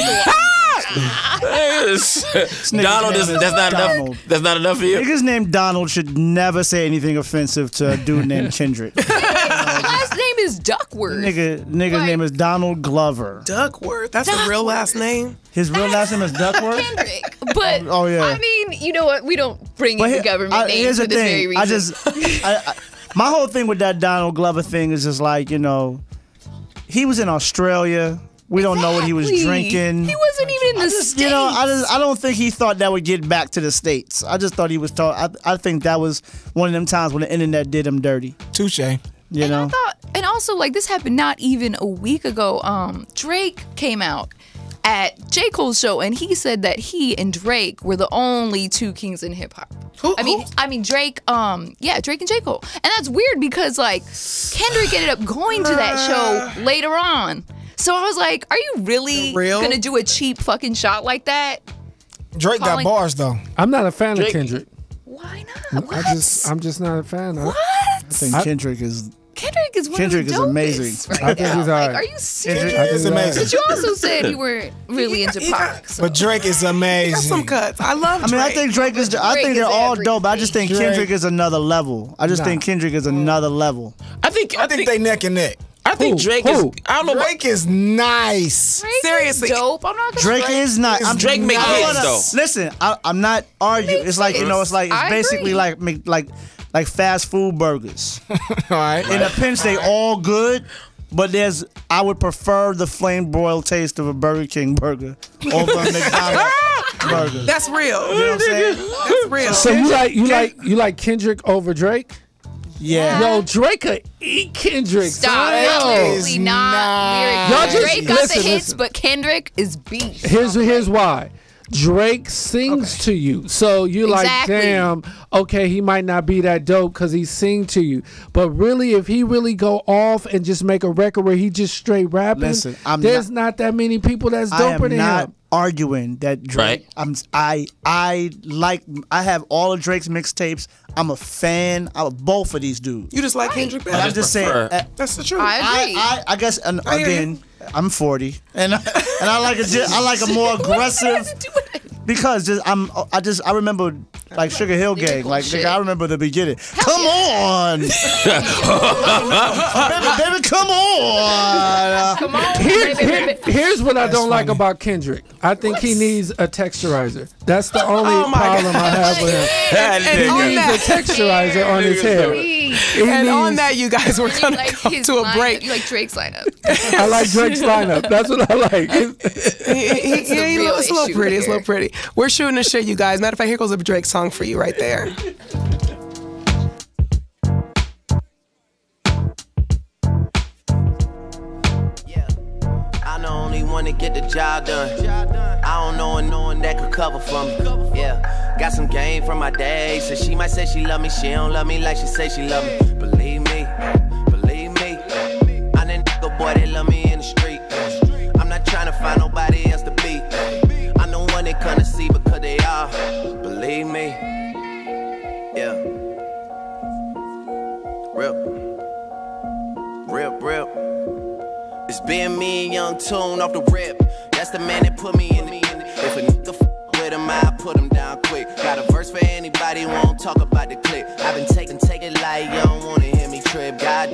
Donald that's not enough. That's not enough for you. Niggas named Donald should never say anything offensive to a dude named Kendrick. His last name is Duckworth. Nigga's name is Donald Glover. Duckworth. That's a real last name. His real last name is Duckworth. Kendrick. But I mean, you know what? We don't bring in the government names for this very reason. My whole thing with that Donald Glover thing is just like, he was in Australia. We don't know what he was drinking. He wasn't even in the States. I don't think he thought that would get back to the States. I just thought he was I think that was one of them times when the internet did him dirty. Touche. You know? And also, like, this happened not even a week ago. Drake came out at J. Cole's show, and he said that he and Drake were the only two kings in hip hop. I mean Drake. Drake and J. Cole, and that's weird because like Kendrick ended up going to that show later on. So I was like, are you really gonna do a cheap fucking shot like that? Drake got bars though. I'm not a fan of Kendrick. Why not? I'm just not a fan. What? I think Kendrick is one of the dopest amazing. Right I think he's all right. Are you serious? Kendrick is amazing. But you also said you weren't really into pop. So. But Drake is amazing. Got some cuts. I love Drake. I think Drake is. I think they're all dope. I just think Kendrick is another level. I just think Kendrick is another level. I think they neck and neck. I think Drake is. I don't know. Drake is nice. Drake Seriously, is dope. I'm not gonna. Drake is not. Drake make hits though. Listen, I'm not arguing. It's like it's basically like fast food burgers. All right. In a pinch, they all good. But I would prefer the flame broiled taste of a Burger King burger over a McDonald's burger. That's real. You know what I'm saying? That's real. So you like Kendrick over Drake? Yeah. Yo, Drake could eat Kendrick. Stop. Absolutely not. Y'all just Drake got the hits, but Kendrick is beast. Here's why. Drake sings to you. So you're like, damn, okay, he might not be that dope because he sing to you. But really, if he really go off and just make a record where he just straight rapping, there's not that many people that's doper than him. Arguing that Drake, I have all of Drake's mixtapes. I'm a fan of both of these dudes. You just like Kendrick better. I'm just saying that's the truth. I agree. I guess again, I'm 40 and I like a more aggressive. Because I remember like Sugar Hill Gang. Like I remember the beginning. Come on, baby, come on. Come on, Here's what I don't like about Kendrick. I think he needs a texturizer. That's the only problem I have with him. He needs a texturizer on his hair. And on that, you guys, we're gonna come to a break. You like Drake's lineup? I like Drake's lineup. That's what I like. It's a little pretty. It's a little pretty. We're shooting the shit, you guys. Matter of fact, here goes a Drake song for you right there. I'm the only one to get the job done. I don't know no one that could cover for me. Yeah, got some game from my day. So she might say she love me, she don't love me like she say she love me. Believe me, believe me. I'm that nigga boy that love me in the street. I'm not trying to find nobody else to be. I'm the one they couldn't see because they are. Believe me. Yeah. Rip. It's been me and Young Tune off the rip. That's the man that put me in. If a nigga with him, I put him down quick. Got a verse for anybody who won't talk about the clip. I've been taking like you don't wanna hear me trip. God,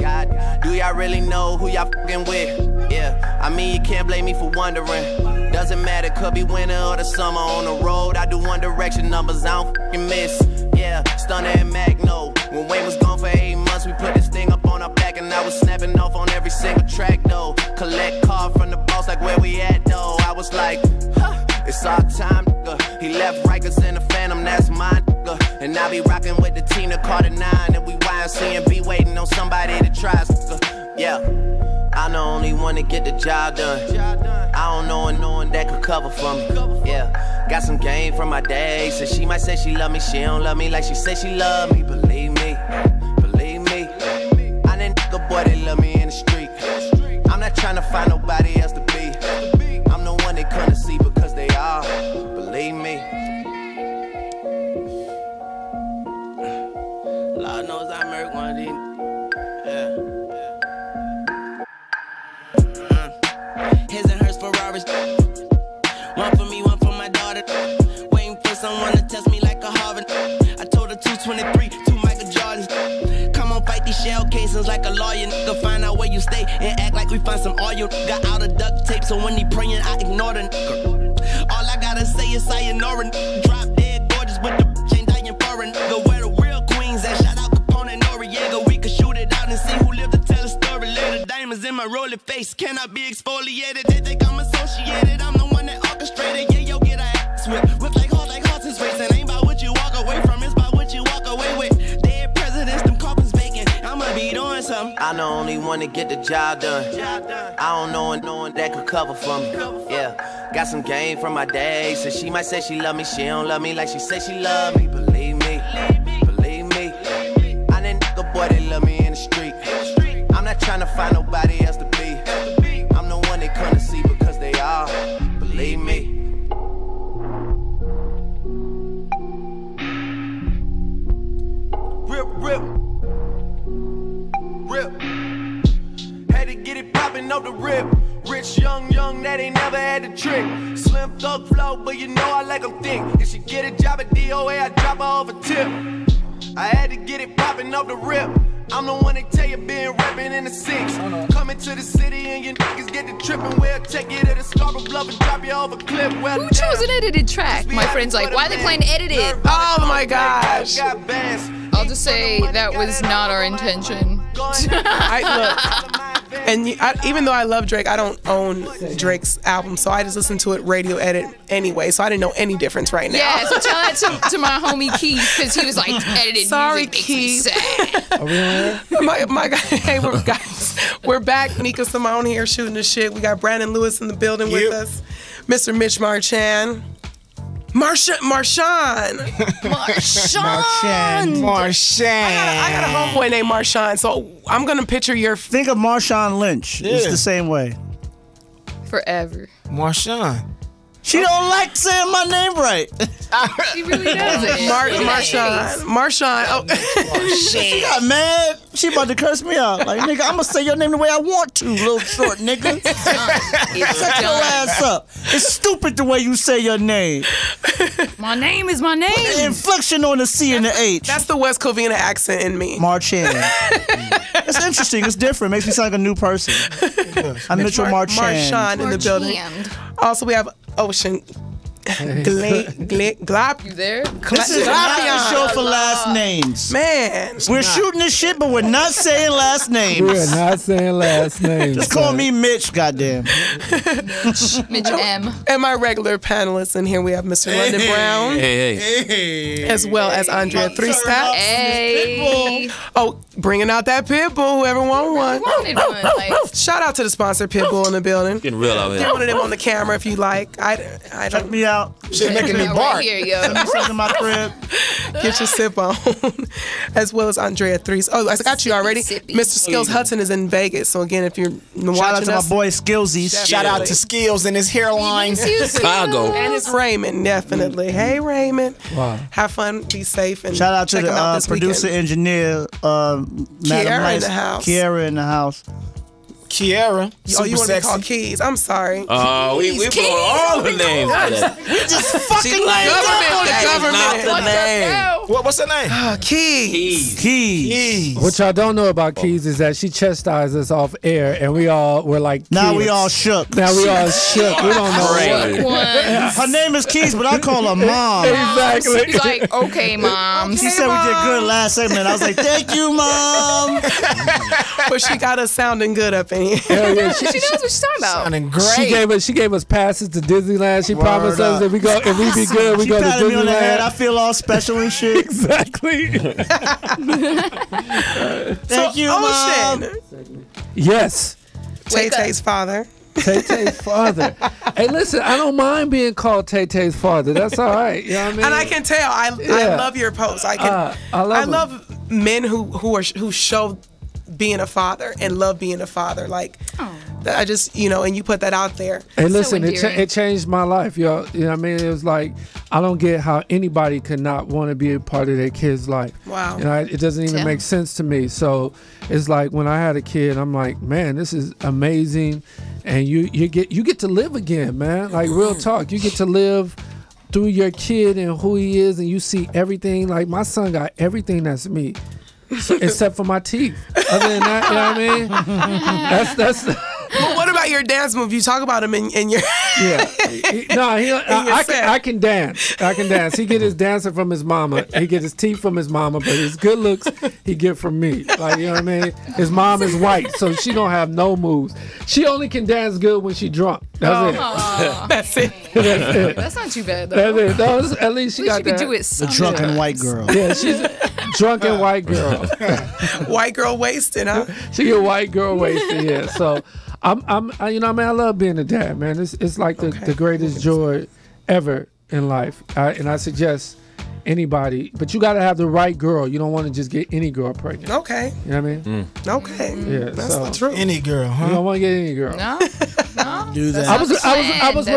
do y'all really know who y'all fucking with? Yeah, I mean you can't blame me for wondering. Doesn't matter, could be winter or the summer on the road. I do One Direction numbers, I don't fucking miss. Yeah, Stunner and Magno. When Wayne was gone for 8 months, we put this thing up on our back and I was snapping off on every single track though. Collect card from the boss like where we at though. I was like, huh, it's our time, nigga. He left Rikers in the Phantom, that's mine, nigga. And I be rocking with the team that caught a 9 and we YMC and be waiting on somebody to try, nigga. Yeah, I'm the only one to get the job done. I don't know no one that could cover for me. Yeah, got some game from my day. So she might say she love me, she don't love me like she say she love me. Believe me, believe me. I'm that nigga boy that love me in the street. I'm not trying to find nobody else to be. I'm the one they couldn't see because they are. Believe me. Lord knows I murdered one of these. Yeah. His and hers Ferraris. One for me, one for my daughter. Waiting for someone to test me like a Harvard. I told her 223, 2 Michael Jordans. Come on, fight these shell cases like a lawyer. Nigga, find out where you stay and act like we find some oil. Got out of duct tape, so when he praying, I ignore the nigga. All I gotta say is sayonara. Drop dead gorgeous, but the bitch ain't dying for a nigga. Where the real queens at? Shout out Capone and Noriega. We could shoot it out and see who lived to tell a story later. Diamonds in my rolling face, cannot be exfoliated. They think I'm associated, I'm the one that orchestrated. Yeah, yo, get a ass whip like horses racing. Ain't about what you walk away from, it's about what you walk away with. Dead presidents, them coffins vacant. I'ma be doing something. I'm the only one to get the job done. I don't know no one that could cover for me. Yeah, got some game from my day. So she might say she love me, she don't love me like she say she love me. Believe me, believe me. I'm that nigga boy that love me in the street. I'm not trying to find nobody else to be. I'm the one they couldn't see because they are. Believe me. Rip. Had to get it poppin' off the rip. Rich, young, that ain't never had the trick. Slim thug flow, but you know I like 'em thick. If she get a job at DOA, I drop her off a tip. I had to get it poppin' off the rip. I'm the one that tell you been rapping in the 6. Coming to the city and your niggas get the trippin'. We'll take you to the Scarborough Bluff and drop you off a cliff. Well, who chose an edited track? My friend's like, why are they playing edited? Oh my gosh. I'll just say that was not our intention. Even though I love Drake, I don't own Drake's album, so I just listen to it radio edit anyway. So I didn't know any difference right now. Yeah, so tell that to my homie Keith, because he was like, edited Sorry, music Keith. makes me sad. Are we on here? my guy, hey, we're back. Nika Simone here shooting the shit. We got Brandon Lewis in the building with us. Mr. Mitch Marchand. Marshawn. I got a homeboy named Marshawn, so I'm gonna picture your. Think of Marshawn Lynch. Yeah. It's the same way. Forever. Marshawn. She don't like saying my name right. She really doesn't. Marshawn. Oh, She got mad. She about to curse me out. Like, nigga, I'm gonna say your name the way I want to, little short nigga. Shut your ass up. It's stupid the way you say your name. My name is my name. The inflection on the C and the H. that's the West Covina accent in me. Marchand. It's interesting. It's different. Makes me sound like a new person. I'm Mitchell Marchand. Marshawn in the building. Also, we have Ocean. Glop. You there? This is not a show for last names. Man. We're shooting this shit, but we're not saying last names. We're not saying last names. Just call me Mitch, goddamn. Mitch M. And my regular panelists in here, we have Mr. London Brown. Hey. As well as Andrea Three Stacks. Hey. Oh, bringing out that Pitbull, whoever want one. Wanted one. Like, Shout out to the sponsor, Pitbull, in the building. Getting real out Get here. one of them on the camera if you like. I Check don't me out. Shit making me right bark. here, yo. Come to my crib. get your sip on. As well as Andrea Threes. Oh, I got you already. Sippy. Mr. Skills Hudson is in Vegas. So again, if you're watching Shout out to my us, boy Skillsies. Shout out to Skills and his hairline. Chicago. and it's Raymond, definitely. Hey, Raymond. Wow. Have fun, be safe, and Shout out to check him out the this producer, weekend. engineer, Madam Kiara in the Lice. house. Kiara in the house. Kiara. Oh, Super you want to be sexy. called Keys? I'm sorry. Oh, we blowing all the names. We just fucking She like government. not the name. What's her name? Keys. Keys. What y'all don't know about Keys is that she chastised us off air, and we all were like, Now kids. we all shook. Now we all shook. We don't know Crazy. what. Her name is Keys, but I call her Mom. Exactly. He's like, okay, mom. She said we did good last segment. I was like, thank you, Mom. But she got us sounding good up in here. Hell yeah. She knows what she's talking about. Sounding great. She gave us passes to Disneyland. She promised us up. that if we be good, we She go to patted me on the head. I Disneyland. feel all special and shit. Exactly. Thank you, Mom. Ocean. Yes. Tay-Tay's father. Tay-Tay's father. Hey, listen, I don't mind being called Tay-Tay's father. That's all right. You know what I mean? And I can tell. I love your posts. I love men who show being a father and love being a father. Like, I just, and you put that out there. Hey, listen, endearing. it changed my life, yo. You know what I mean? It was like, I don't get how anybody could not want to be a part of their kid's life. Wow. It doesn't even make sense to me. So it's like when I had a kid, I'm like, man, this is amazing. And you get to live again, man. Like, real talk. You get to live through your kid and who he is, and you see everything. Like, my son got everything that's me. So, except for my teeth. Other than that, you know what I mean? That's Well, what about your dance move? You talk about him in your. yeah. I can dance. I can dance. He get his dancing from his mama. He get his teeth from his mama, but his good looks he get from me. Like, you know what I mean? His mom is white, so she don't have no moves. She only can dance good when she drunk. That's it. That's it. That's it. That's not too bad, though. That's it. No, at least she At least got you could that. do it The some. drunken white girl. Yeah, she's a drunken white girl. White girl wasted, huh? She a white girl wasted. Yeah. So I love being a dad, man. It's like the greatest joy ever in life. And I suggest anybody, but you got to have the right girl. You don't want to just get any girl pregnant. Okay. You know what I mean? Okay. Yeah. That's so the truth. Any girl, you huh? don't want to get any girl. No? Do that. I was with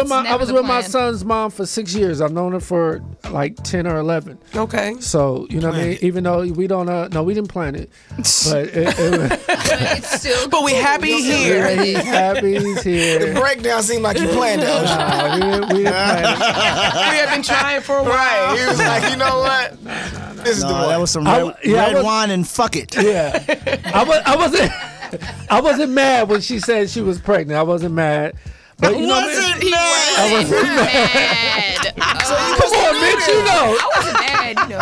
my That's never the my plan. son's mom for 6 years. I've known her for like 10 or 11. Okay. So you know what I mean. Even though we don't no, we didn't plan it, but It's still But we happy here. he's happy he's here. Breakdown seemed like you planned it. Ocean. Nah, we didn't plan it. We have been trying for a while. Right. He was like, you know what? This is the No, one. that was some I- red, yeah, I red was- wine and fuck it. Yeah, I wasn't mad when she said she was pregnant. I wasn't mad. But you know, Wasn't I wasn't mad. Come on, bitch, you know. I wasn't mad, you know.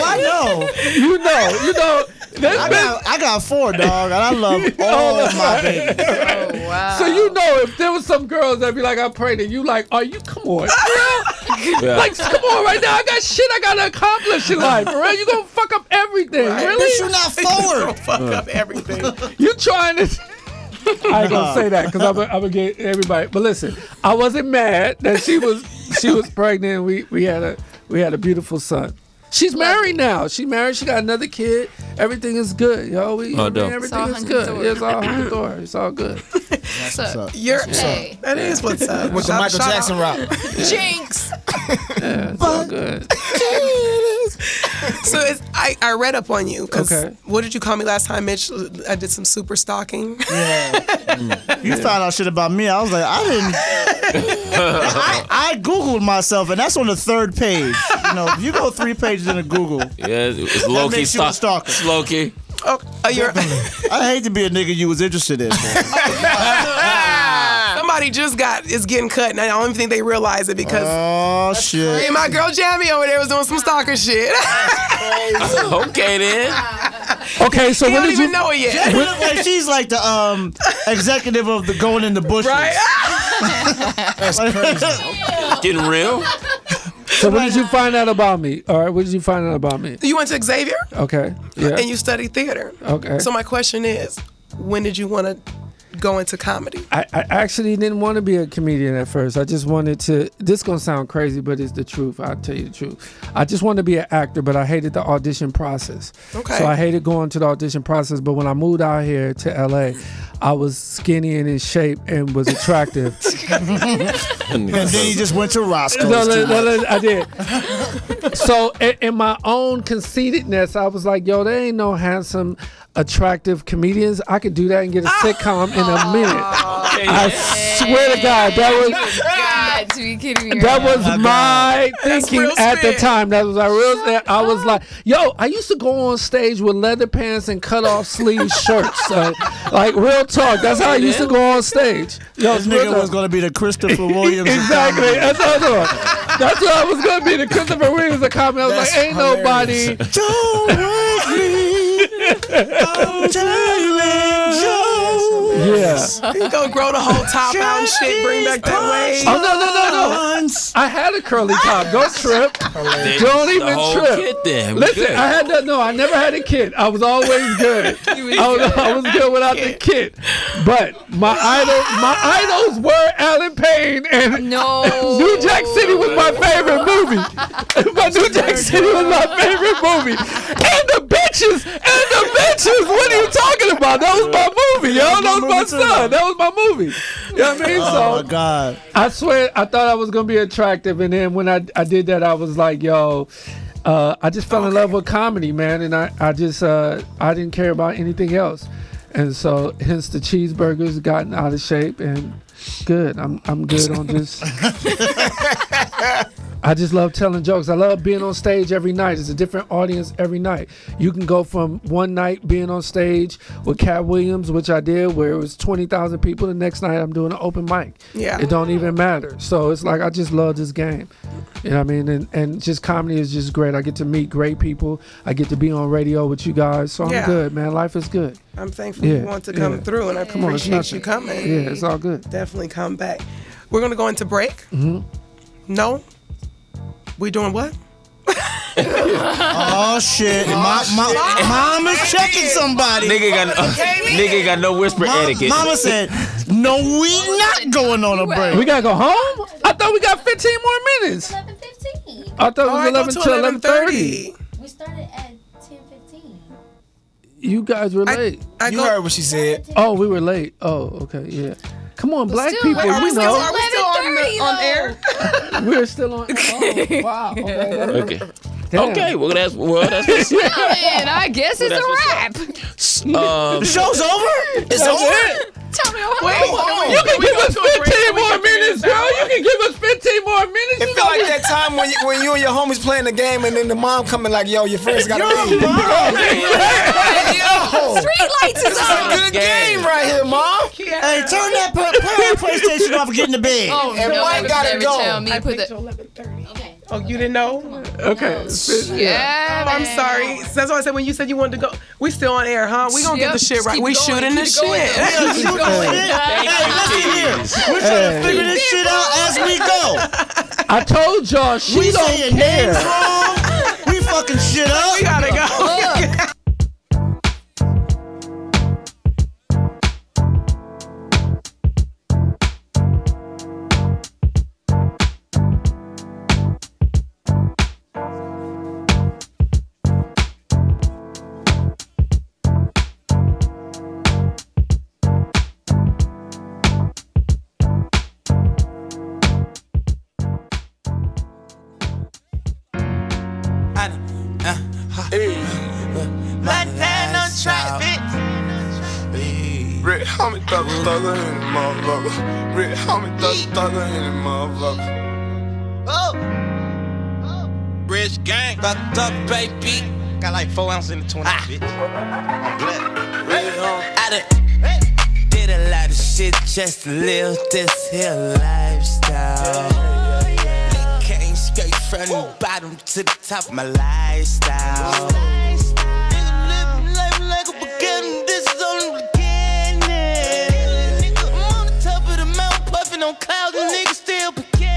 I know. You know. I got 4, dog, and I love all of my babies. Oh, wow. So you know, if there was some girls that be like, I'm pregnant, you like, are you? Come on, Yeah. like, come on, right now, I got shit I gotta accomplish in life, for real. You gonna fuck up everything, Bitch, really? you not forward. Fuck up everything. You trying to? I ain't gonna say that because I'm gonna get everybody. But listen, I wasn't mad that she was pregnant. We had a beautiful son. She's married now. She married. She got another kid. Everything is good, yo. Everything is good. It's all hunky-dory. It's all good. What's up? That is what's up. With the Michael Jackson rock. Jinx. Yeah, it's all good. So I read up on you because what did you call me last time, Mitch? I did some super stalking. Yeah. You found out shit about me. I was like, I didn't. I Googled myself, and that's on the 3rd page. You know, if you go 3 pages into Google. Yeah, it's low-key stalker. It's low-key. Oh, I hate to be a nigga you was interested in. Somebody just is getting cut, and I don't even think they realize it because shit. Hey, my girl Jamie over there was doing some stalker shit. Okay then. Okay, so he when don't did even you know it yet. Jamie look like she's like the executive of the Going in the Bushes. Right? That's crazy. Getting real. So when did you find out about me? All right, when did you find out about me? You went to Xavier? Okay. Yeah. And you studied theater. Okay. So my question is, when did you want to go into comedy? I actually didn't want to be a comedian at first. I just wanted to, this gonna sound crazy, but it's the truth. I'll tell you the truth. I just wanted to be an actor, but I hated the audition process. Okay. So I hated going to the audition process, but when I moved out here to LA, I was skinny and in shape and was attractive. And then he just went to Roscoe's. No, I did. So in my own conceitedness, I was like, yo, there ain't no handsome, attractive comedians. I could do that and get a sitcom in a minute. I swear to God, To be kidding me. that was my thinking at the time. That was I was like, yo, I used to go on stage with leather pants and cut off sleeve shirts. Like real talk. That's how I used to go on stage. Yo, This nigga was gonna be the Christopher Williams. Exactly. That's what I thought. That's what I was gonna be, the Christopher Williams of comedy. I was like, ain't nobody. Don't wake me. I'm telling Joe. Yeah. You gonna grow the whole top out and shit, bring back that wave. Oh no. I had a curly top. Don't trip. Don't even the whole trip. Kid then. Listen, Good. I had that. No, I never had a kid. I was always good. I was good without the kid. But my idols were Alan Payne and New Jack City was my favorite movie. New Jack City was my favorite movie. And the bitches. What are you talking about? That was my movie, yo. That was my son. That was my movie. You know what I mean? Oh my God. I swear, I thought I was gonna be attractive, and then when I did that, I was like, yo, I just fell in love with comedy, man, and I just I didn't care about anything else, and so hence the cheeseburgers gotten out of shape and good. I'm good on just. I just love telling jokes. I love being on stage every night. It's a different audience every night. You can go from one night being on stage with Cat Williams, which I did, where it was 20,000 people. The next night I'm doing an open mic. Yeah. It don't even matter. So it's like I just love this game. You know what I mean? And just comedy is just great. I get to meet great people. I get to be on radio with you guys. So I'm good, man. Life is good. I'm thankful you want to come through, and I appreciate you coming. Yeah, it's all good. Definitely come back. We're going to go into break. Mm-hmm. No? We doing what? Oh shit! Mom is checking somebody. Nigga got no whisper etiquette. Mama said, "No, we not going on a break. We gotta go home. I thought we got 15 more minutes. 11:15. I thought it was 11 to 11:30. We started at 10:15. You guys were late. You heard what she said. Oh, we were late. Oh, okay, yeah. Come on, black still, people. are we You know. Are we still on air? We're still on. Oh, wow. Okay. Damn. Okay. Well, that's what's Man, I guess it's a wrap. The show's over. It's over. Tell me You can give us 15 more minutes, girl. You can give us 15 more minutes. It feel like that time when you and your homies playing the game and then the mom coming like, yo, your friends got to leave. Street lights is This is a good game right here, mom. Hey, turn that PlayStation off and get in the bed. Oh, And no, Mike gotta never go. tell me I put think the. till 11:30. Okay. Oh, you didn't know? Okay. Yeah, Oh, I'm sorry. That's why I said when you said you wanted to go. We still on air, huh? We gonna get the shit right. Keep We going, shooting keep the shit. going. Hey, listen here. We're trying to figure this shit out as we go. I told y'all she We don't saying care. names wrong. We fucking shit up. We gotta go. Montana track, bitch. Red homie thugger in the motherfucker. Red homie thugger in the motherfucker. Oh, Rich gang, fucked up, baby. Got like 4 ounces in the 20, bitch. I'm blessed. I did a lot of shit just to live this here lifestyle. Came straight from the bottom to the top of my lifestyle. Living life like a beginning, this is only the beginning. I'm on the top of the mountain, puffing on clouds, and niggas still beginning.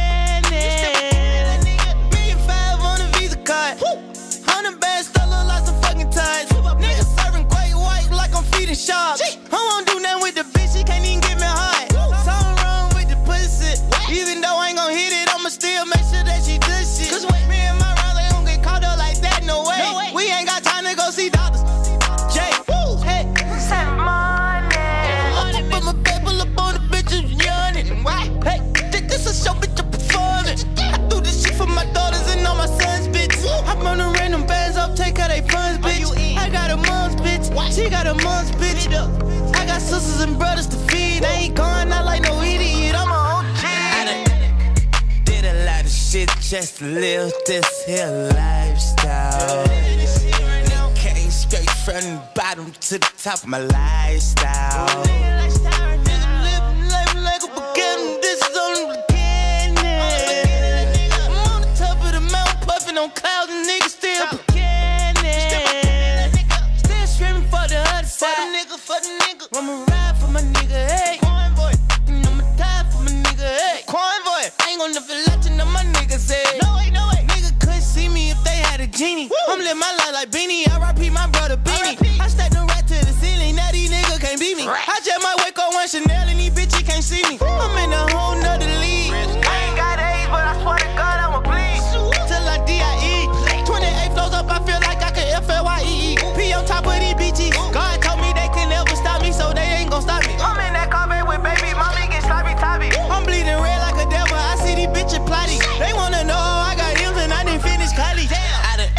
$1,500,000 on a Visa card. 100 bands, still look like some fucking ties. Niggas serving great white like I'm feeding sharks. I won't do nothing with the bitch, she can't even get me hard. Something wrong with the pussy. Even though I ain't gon' hit it, I'ma still make sure that she does shit. Cause me and my rounds, they don't get caught up like that, no way. We ain't got time to go see doctors. Jay, hey, send money. Put my paper up on the bitches yawning. Hey, this a show, bitch, I'm performing. I do this shit for my daughters and all my sons, bitch. I'm on the random bands up, take her they funds, bitch. I got a mom's bitch, she got a mom's bitch. I got sisters and brothers to feed. I ain't going out like no idiot, I'm a OG. Did a lot of shit just to live this here lifestyle. Came straight from the bottom to the top of my lifestyle. Living life like a beginning, this is only the beginning. I'm on the top of the mountain, puffing on clouds, and niggas still beginning. Still screaming for the other side. For the nigga. I'ma ride for my nigga, hey. Convoy. And I'ma die for my nigga, hey. Convoy. I ain't gon' never let you know my niggas, hey. No way, no way. Nigga couldn't see me if they had a genie. I'm living my life like Beanie. R.I.P. my brother Beanie. I stacked the rat to the ceiling. Now these niggas can't beat me. I just might wake up one Chanel and these bitches can't see me. I'm in a whole nother league. I ain't got AIDS, but I swear to God I'ma bleed. Till I D.I.E. 28 flows up, I feel like I could F.L.Y.E.E. P on top of these bitches. God told me they can never stop me, so they ain't gon' stop me. I'm in that coffin with baby, mommy get sloppy toppy. I'm bleeding red like a devil, I see these bitches plotting. They wanna know I got M's and I didn't finish college. I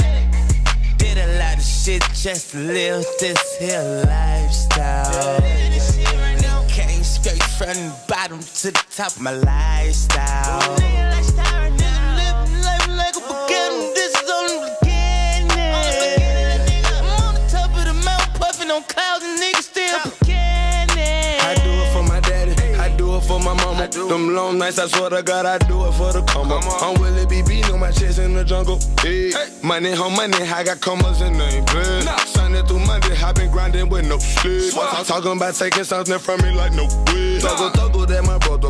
did a lot of shit just to live this here lifestyle. Came straight from the bottom to the top of my lifestyle. Living life like a beginning, this is only the beginning. I'm on the top of the mountain, puffing on clouds, and niggas still beginning. I do it for my daddy, I do it for my mama. Them long nights, I swear to God, I do it for the come up. I'm Willie B. beating on my chest in the jungle. Hey. Money on money, I got commas and they ain't bad. Sunday through Monday, I been grinding with no sleep. I'm talking about taking something from me like no way. Thuggle, that my brother.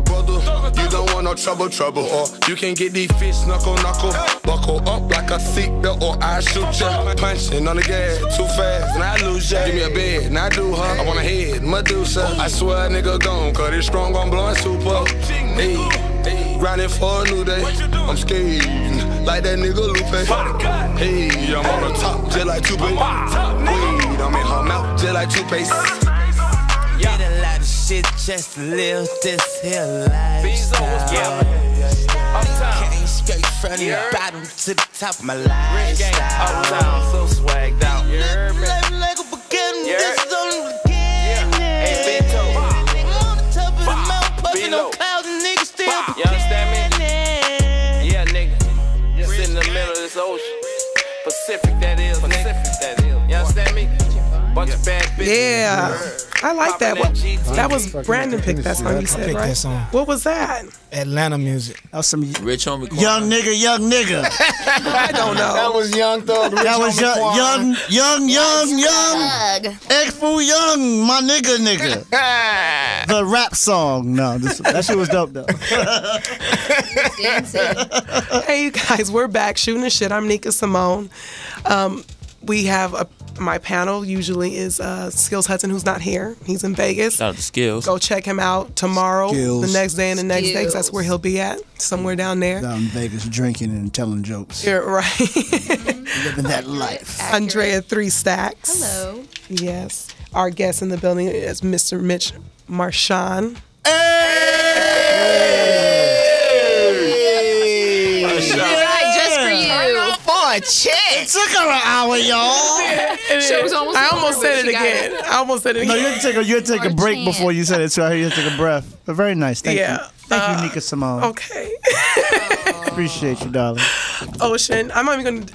You don't want no trouble. Or you can get these fish knuckle. Buckle up like a seatbelt or I shoot ya. Punching on the gas too fast and I lose ya. Give me a bed and I do her. I want a head, Medusa. I swear a nigga gone, cause it's strong, I'm blowing super. Hey, grinding for a new day. I'm skating like that nigga Lupe. Hey, I'm on the top just like Tupac. Weed, I'm in her mouth just like toothpaste. Did a lot of shit just to live this here lifestyle. Came straight from the bottom to the top of my lifestyle. Uptown, so swagged out. Living life like a beginning, this is only the beginning. I'm on the top of the mountain, puffing on clouds, and niggas still beginning. You understand me? Yeah, nigga. Just in the middle of this ocean. Pacific, that is. You understand me? Bunch of bad bitches. Yeah. I like that. That was Brandon picked that song, you said, right? What was that? Atlanta music. That was some Rich homie. young nigga. I don't know. That was Young Thug. That was young. Ex-Fu Young, my nigga. The rap song. No, that shit was dope though. Hey, you guys, we're back shooting the shit. I'm Nika Simone. We have my panel usually is Skills Hudson, who's not here. He's in Vegas. Shout out to Skills. Go check him out tomorrow, Skills. the next day, and the next day, 'cause that's where he'll be at, somewhere down there. Down in Vegas, drinking and telling jokes. Yeah, right. Living that life. Andrea 3 Stacks. Hello. Yes. Our guest in the building is Mr. Mitch Marchand. Right, just for you. a check. It took her an hour, y'all. I almost said it again. I almost said it No, again. you had to take a break before you said it, so I heard you had to take a breath. But very nice. Thank you. Thank you, Nika Simone. Okay. Appreciate you, darling. Ocean, I'm not even going to...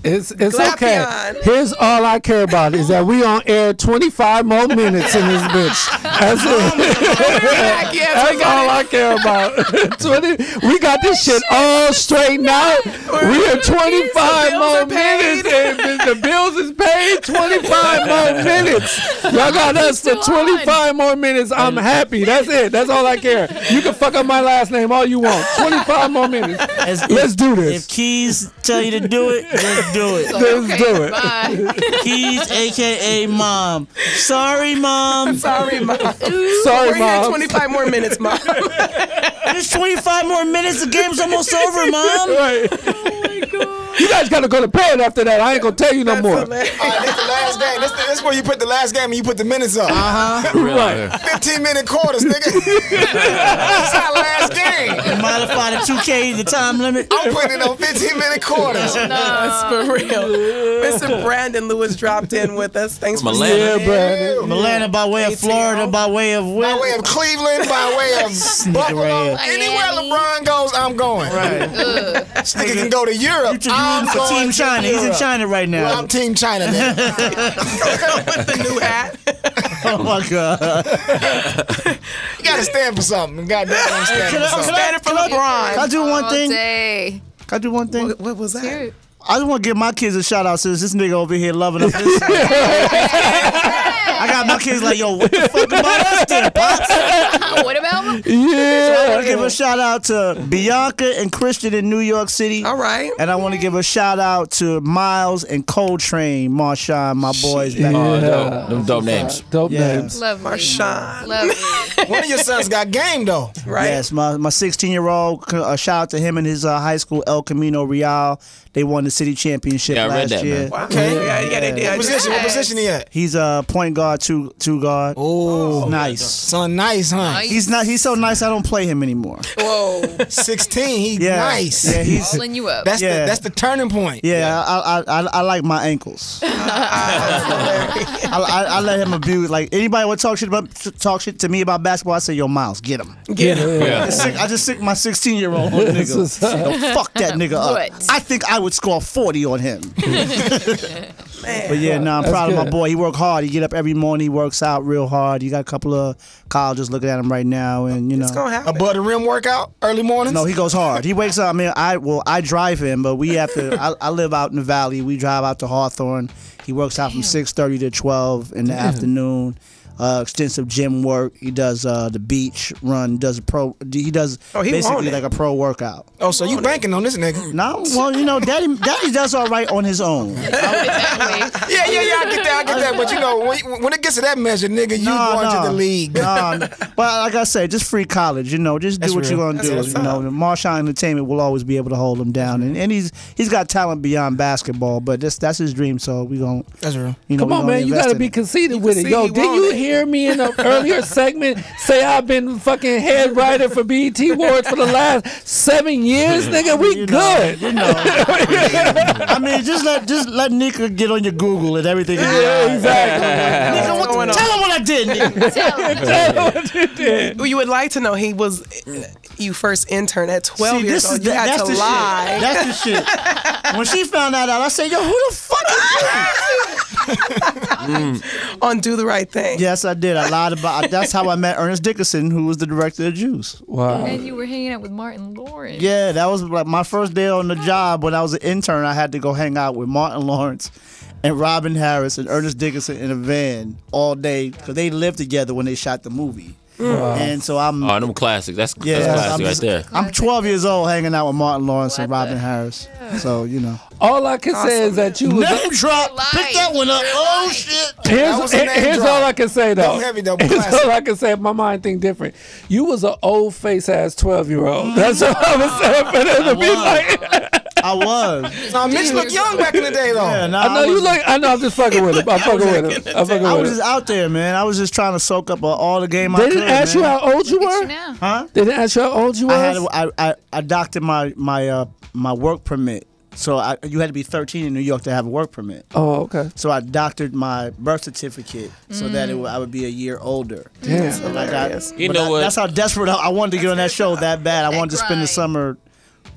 It's okay. Here's all I care about is that we on air 25 more minutes in this bitch. That's it. That's all I care about. 20, we got this shit all straightened out. We are 25 more minutes. And the bills is paid. 25 more minutes. Y'all got us for 25 more minutes. I'm happy. That's it. That's all I care. You can fuck up my last name all you want. 25 more minutes. Let's do this. If Keys tell you to do it, let's do it. Let's do it. Bye. Keys, a.k.a. Mom. Sorry, Mom. Sorry, Mom. Sorry, We're Mom. here 25 more minutes, Mom. There's 25 more minutes. The game's almost over, Mom. Right. Oh my god. You guys gotta go to bed after that. I ain't gonna tell you no more. All right, this the last game. This where you put the last game and you put the minutes up. Right. 15-minute quarters, nigga. That's our last game. Modify the 2K, the time limit. I'm putting it on 15-minute quarters. That's for real. Mr. Brandon Lewis dropped in with us. Thanks for Yeah, Brandon. Atlanta by way of Florida, by way of By way of Cleveland, by way of Buffalo. right. Anywhere LeBron goes, I'm going. Right. This nigga can go to Europe. You for Team China. He's in China right now. Well, I'm Team China, nigga. with the new hat. Oh my God. You gotta stand for something. God damn, stand for something. Standing for LeBron. Can I do one thing? Day. Can I do one thing? What was that? I just want to give my kids a shout out since this nigga over here loving up this. I got my kids like, yo, what the fuck about us then, Pops? What about him? Yeah. So I want to give a shout out to Bianca and Christian in New York City. All right. And I want to give a shout out to Miles and Coltrane, Marshawn, my boys back Yeah. Them dope names. Dope Yeah. names. Lovely. Marshawn. Lovely. One of your sons got game, though. Right. Yes, my 16-year-old, shout out to him and his high school, El Camino Real. They won the city championship Yeah, I read last that, year. man. Wow. Okay. Yeah, they did. What position he at? He's a point guard, two guard. Oh, Nice. son, nice, huh? Nice. He's so nice I don't play him anymore. Whoa. 16, he Yeah. nice. Yeah, he's Pulling you up. That's the turning point. yeah. I like my ankles. I let him abuse. Like anybody would talk shit to me about basketball, I say, yo, Miles, get him. Get him. I just sick my 16-year-old on the nigga. Yo, fuck that nigga up. What? I think I would score 40 on him. But yeah, I'm proud of my boy. He work hard. He get up every morning. He works out real hard. You got a couple of colleges looking at him right now, and you know. It's gonna happen. Above the rim workout early mornings? No, he goes hard. He wakes up. I mean, I drive him, but we have to. I live out in the valley. We drive out to Hawthorne. He works out from 6:30 to 12 in the afternoon. Extensive gym work. He does the beach run. He does basically like a pro workout. Oh, so you banking on this nigga? No, well, you know, Daddy does all right on his own. Yeah, I get that. But you know, when it gets to that measure, nigga, you going to the league. No, but like I say, just free college. You know, just do what you're gonna do. You know, Marshawn Entertainment will always be able to hold him down, and he's got talent beyond basketball. But that's his dream. So we gonna. That's real. You know, Come on, man. You gotta be conceited with it. Yo, did you hear me in an earlier segment say I've been fucking head writer for BET Awards for the last 7 years, nigga? We good. You know. I mean, just let Nika get on your Google and everything. Yeah, exactly. Nika, tell him what I did, Nika. Tell him what you did. You would like to know he was you first intern at 12 years old. You had to lie. Shit. That's the shit. When she found that out, I said, yo, who the fuck is you? On Do the Right Thing. Yes, I did. I lied about. That's how I met Ernest Dickerson, who was the director of Juice. Wow. And you were hanging out with Martin Lawrence. Yeah, that was like my first day on the job. When I was an intern, I had to go hang out with Martin Lawrence and Robin Harris and Ernest Dickerson in a van all day because they lived together when they shot the movie. Wow. And so I'm. Oh, them classics. That's classic right there. I'm 12 years old hanging out with Martin Lawrence and Robin Harris. So, you know. All I can say is that you was. Name drop. Pick that one up. Oh, shit. Here's all I can say, though. Heavy, though, Here's all I can say. My mind think different. You was an old face ass 12-year-old. That's what I was saying for them to be like. I was. Now, Mitch looked young back in the day, though. Yeah, I know you look. I know. I'm just fucking with him. I'm fucking with him. I was just out there, man. I was just trying to soak up all the game I could. They didn't ask you how old you were? Huh? They didn't ask you how old you were? I doctored my work permit So you had to be 13 in New York to have a work permit. Oh, okay. So I doctored my birth certificate so that I would be a year older. Damn. So like what? That's how desperate I wanted to get on that show that bad. I wanted to spend the summer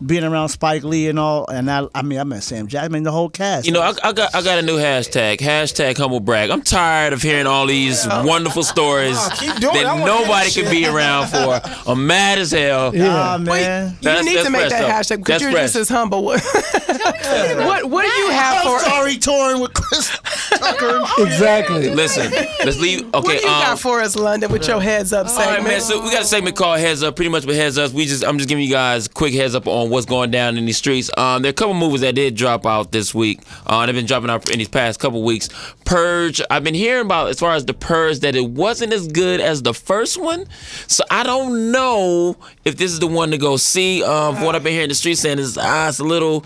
being around Spike Lee and all, and I met Sam Jackson, the whole cast. You know, I got a new hashtag humble brag. I'm tired of hearing all these wonderful stories that nobody could be around for. I'm mad as hell. Yeah, man. You need to make that hashtag because you're just as humble. What do you have for? I'm sorry, touring with Chris Tucker. Exactly. Listen, let's leave. Okay, what do you got for us, London, with your heads up segment? All right, man. So we got a segment called Heads Up. Pretty much with Heads Up, I'm just giving you guys a quick heads up on what's going down in these streets. There are a couple movies that did drop out this week. They've been dropping out in these past couple weeks. Purge. I've been hearing about, as far as the Purge, that it wasn't as good as the first one. So I don't know if this is the one to go see. From what I've been hearing the streets saying is it's a little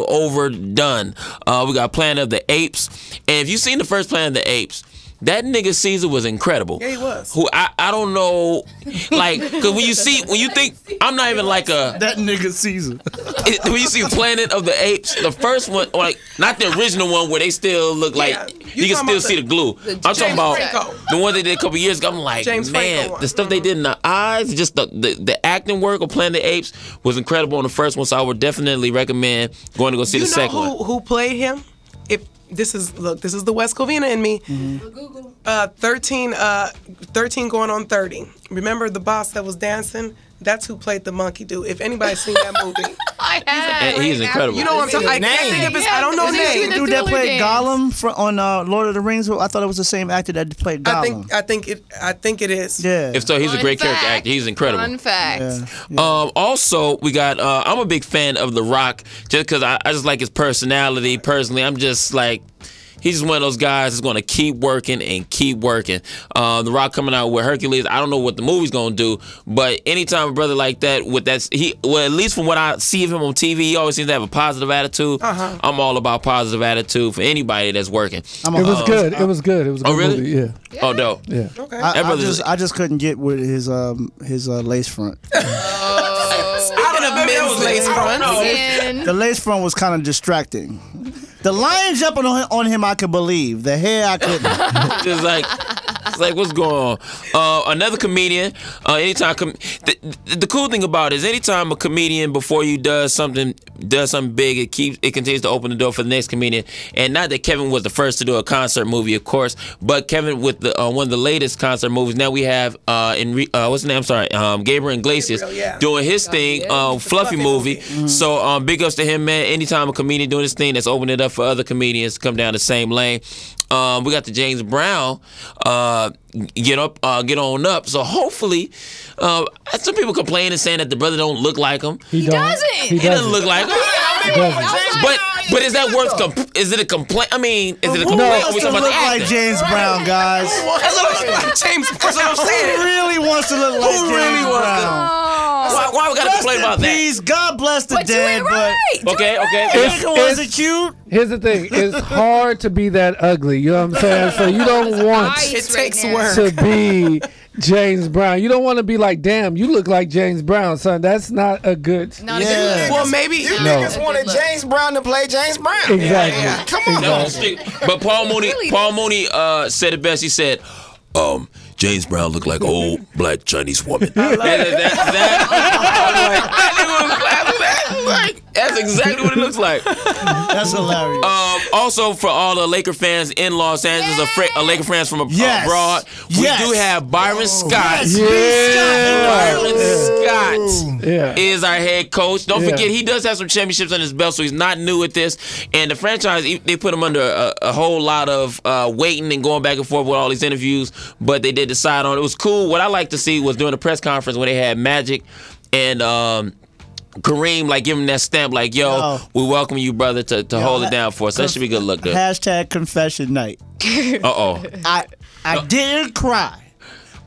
overdone. We got Planet of the Apes, and if you've seen the first Planet of the Apes, that nigga Caesar was incredible. Yeah, he was. Who I don't know, like, cause when you think, I'm not even like that nigga Caesar. When you see Planet of the Apes, the first one, or like not the original one where they still look like you can still see the glue. I'm talking about the one they did a couple years ago. I'm like, man, the stuff they did in the eyes, just the acting work of Planet of the Apes was incredible on the first one. So I would definitely recommend going to go see the second one. Who played him? This is the West Covina in me. Mm-hmm. 13 going on 30. Remember the boss that was dancing? That's who played the monkey dude. If anybody's seen that movie, he's incredible. You know what I'm talking? I can't think of his. I don't know name. Dude that played Gollum on Lord of the Rings. I thought it was the same actor that played Gollum. I think it is. Yeah. If so, he's a great character actor. He's incredible. Fun fact. Yeah. Also, we got. I'm a big fan of The Rock, just because I just like his personality. Personally, I'm just like. He's just one of those guys that's going to keep working and keep working. The Rock coming out with Hercules, I don't know what the movie's going to do, but anytime a brother like that, at least from what I see of him on TV, he always seems to have a positive attitude. I'm all about positive attitude for anybody that's working. It was good. It was a good really? movie. Yeah. Oh, dope. Yeah. Okay. I just couldn't get with his lace front. Speaking of men's lace fronts, the lace front was kind of distracting. The lion jumping on him, I could believe. The hair, I couldn't. It's like, what's going on? Another comedian. Anytime the cool thing about it is anytime a comedian before you does something big, it continues to open the door for the next comedian. And not that Kevin was the first to do a concert movie, of course, but Kevin with the one of the latest concert movies. Now we have what's the name? I'm sorry, Gabriel Iglesias doing his thing, Fluffy movie. Mm-hmm. So big ups to him, man. Anytime a comedian doing his thing, that's opening it up for other comedians to come down the same lane. We got the James Brown get on up. So hopefully, some people complain and saying that the brother don't look like him. He doesn't. He doesn't look like him. But is that worth? Is it a complaint? I mean, is it a complaint? Who wants to look like James Brown, guys? James Brown. That's what I'm saying. Who really wants to look like James Brown? Why we gotta complain about that? Please, God bless the dead, but okay. Was it cute? Here's the thing: it's hard to be that ugly. You know what I'm saying? So you don't want it takes work to be James Brown. You don't want to be like, damn, you look like James Brown, son. That's not a good. Not a good look. Well, maybe you niggas wanted James Brown to play James Brown. Exactly. Yeah. Come on. Exactly. But Paul Mooney said it best. He said, James Brown looked like an old black Chinese woman. That's exactly what it looks like. That's hilarious. Also, for all the Laker fans in Los Angeles, Laker fans from abroad, we do have Byron Scott. Byron Scott is our head coach. Don't forget, he does have some championships on his belt, so he's not new at this. And the franchise, they put him under a whole lot of waiting and going back and forth with all these interviews, but they did decide on it. It was cool. What I like to see was during the press conference when they had Magic and Kareem, like, give him that stamp, like, yo, we welcome you, brother, to hold it down for us. That should be good look good. Hashtag confession night. Uh-oh. I didn't cry,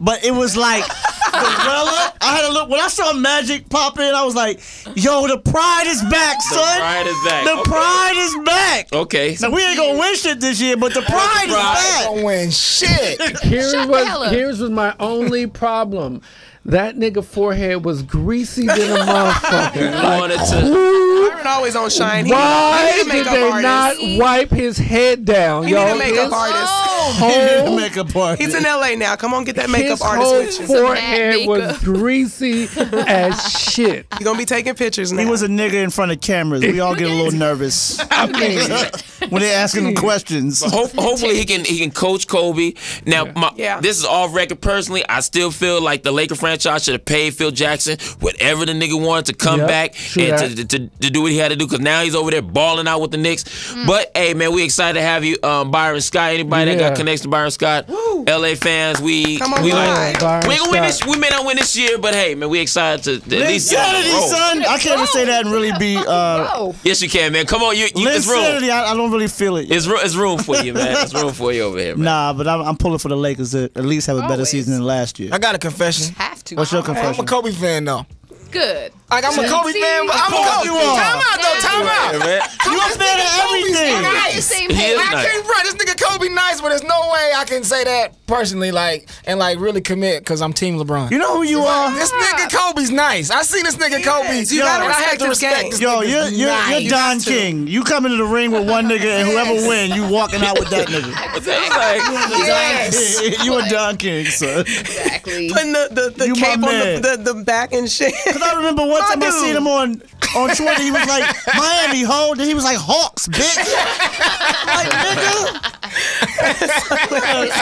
but it was like gorilla. I had to look when I saw Magic pop in. I was like, "Yo, the pride is back, son. The pride is back. The pride is back." Okay. So we ain't gonna win shit this year, but the pride is back. Gonna win shit. Here's was my only problem. That nigga forehead was greasy than a motherfucker. Byron always on shine. Why did they not wipe his head down? He need a makeup artist. Makeup artist. He's in LA now. Come on, get that makeup His artist whole with you. forehead was greasy as shit. You're gonna be taking pictures now. He was a nigga in front of cameras. We all get a little nervous. I mean, when they're asking him questions. Hopefully he can coach Kobe. Now, this is off record. Personally, I still feel like the Laker franchise should have paid Phil Jackson whatever the nigga wanted to come back and to do what he had to do, because now he's over there balling out with the Knicks. But hey, man, we excited to have you, Byron Scott. Anybody that got connection to Byron Scott? LA fans, we ain't gonna win this. We may not win this year, but hey, man, we excited to at least get on the road. Son. I can't even say that and really be. Yes, you can, man. Come on, it's room. I don't really feel it. It's room for you, man. It's room for you over here, man. Nah, but I'm pulling for the Lakers to at least have a better season than last year. I got a confession. Have to. What's your confession? I'm a Kobe fan, though. Good. Like, I'm a Kobe fan, but I'm a Kobe fan. Time out, though. Time out. You a fan of everything. I can't front. This nigga Kobe nice, but there's no way I can say that personally, and really commit, because I'm Team LeBron. You know who you are? This nigga Kobe's nice. I see this nigga Kobe. You gotta respect his game. This Yo, nigga's you're nice. Don King. You come into the ring with one nigga, and whoever win, you walking out with that nigga. You a Don King, son. Exactly. Putting the You cape my on man. the back and shit. Because I remember one time I seen him on Twitter, he was like, Miami, ho. Then he was like, Hawks, bitch. Like, nigga.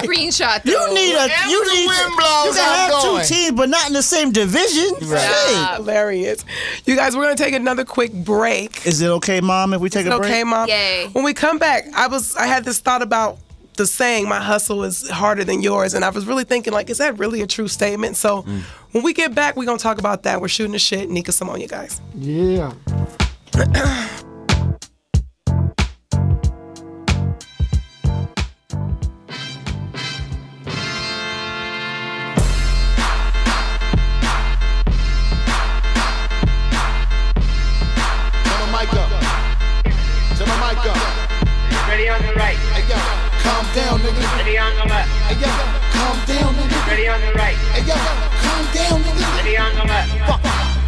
Screenshot, though. You need you can have two teams, but not in the same division. Right. Hilarious. You guys, we're gonna take another quick break. Is it okay, Mom, if we take a break? Okay, Mom. Yay. When we come back, I had this thought about the saying, my hustle is harder than yours, and I was really thinking, like, is that really a true statement? So when we get back, we're gonna talk about that. We're shooting the shit. Nika Simone, you guys. Yeah. Ready on the right. Hey yo, calm down, nigga. Ready on the left. Hey yo, calm down, nigga. Ready on the right. Hey yo, calm down, nigga. Ready on the left.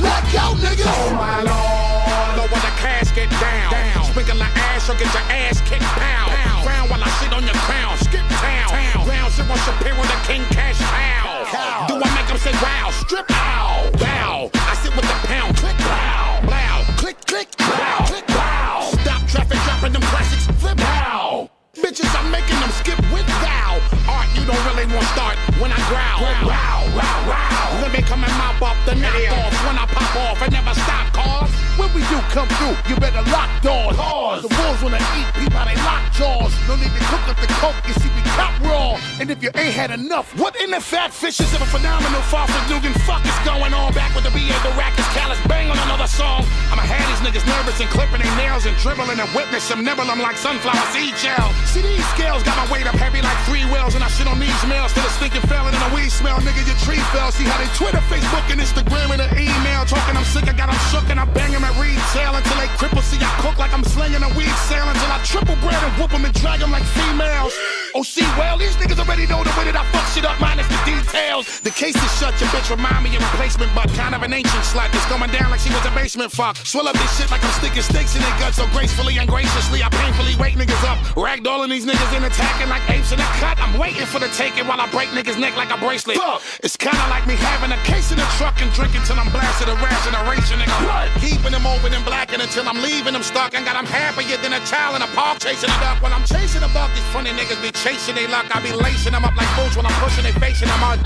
Blackout, nigga. Oh my lord, know when the cash get down. Sprinkle the ass or get your ass kicked pow. Round while I sit on your crown. Skip town. Ground zero Shapiro, the king cash cow. Do I make them say wow? Strip ow. Bow. I sit with the pound. Click bow. Blow. Click click. Bow. Click bow. Stop traffic, dropping them classics. Flip bow. Bitches, I'm making them skip with thou. Art, you don't really want to start when I growl. Wow, wow, wow. Let me come and mop up the knockoffs. When I pop off, I never stop, cause When we do come through, you better lock doors. The wolves wanna eat people, they lock jaws. No need to cook up the coke, you see we cop raw. And if you ain't had enough, what in the fat fishes of a phenomenal far from Dugan? Fuck is going on? Back with the BA, the rack is callous, bang on another song. I'ma have these niggas nervous and clipping their nails and dribbling and witness them nibble them like sunflower seed gel. See these scales got my weight up heavy like 3 wheels, and I shit on these males till the stinking felon and a weed smell. Nigga, your tree fell. See how they Twitter, Facebook, and Instagram and an email talking I'm sick, I got them shook and I bang them at retail until they cripple. See I cook like I'm slinging a weed sale until I triple bread and whoop them and drag them like females. Oh, see, well, these niggas already know the way that I fuck shit up, minus the details. The case is shut, your bitch remind me of replacement, but kind of an ancient slut that's going down like she was a basement fuck. Swell up this shit like I'm sticking stakes in their guts so gracefully and graciously. I painfully wake niggas up, ragdolling these niggas and attacking like apes in a cut. I'm waiting for the taking while I break niggas' neck like a bracelet. It's kinda like me having a case in the truck and drinking till I'm blasted a rash and a ration nigga. Keeping them open and blacking until I'm leaving them stuck and got them happier than a child in a park chasing a duck. When I'm chasing a buck, these funny niggas be chasing they luck. I be lacing them up like boots when I'm pushing they facing them on.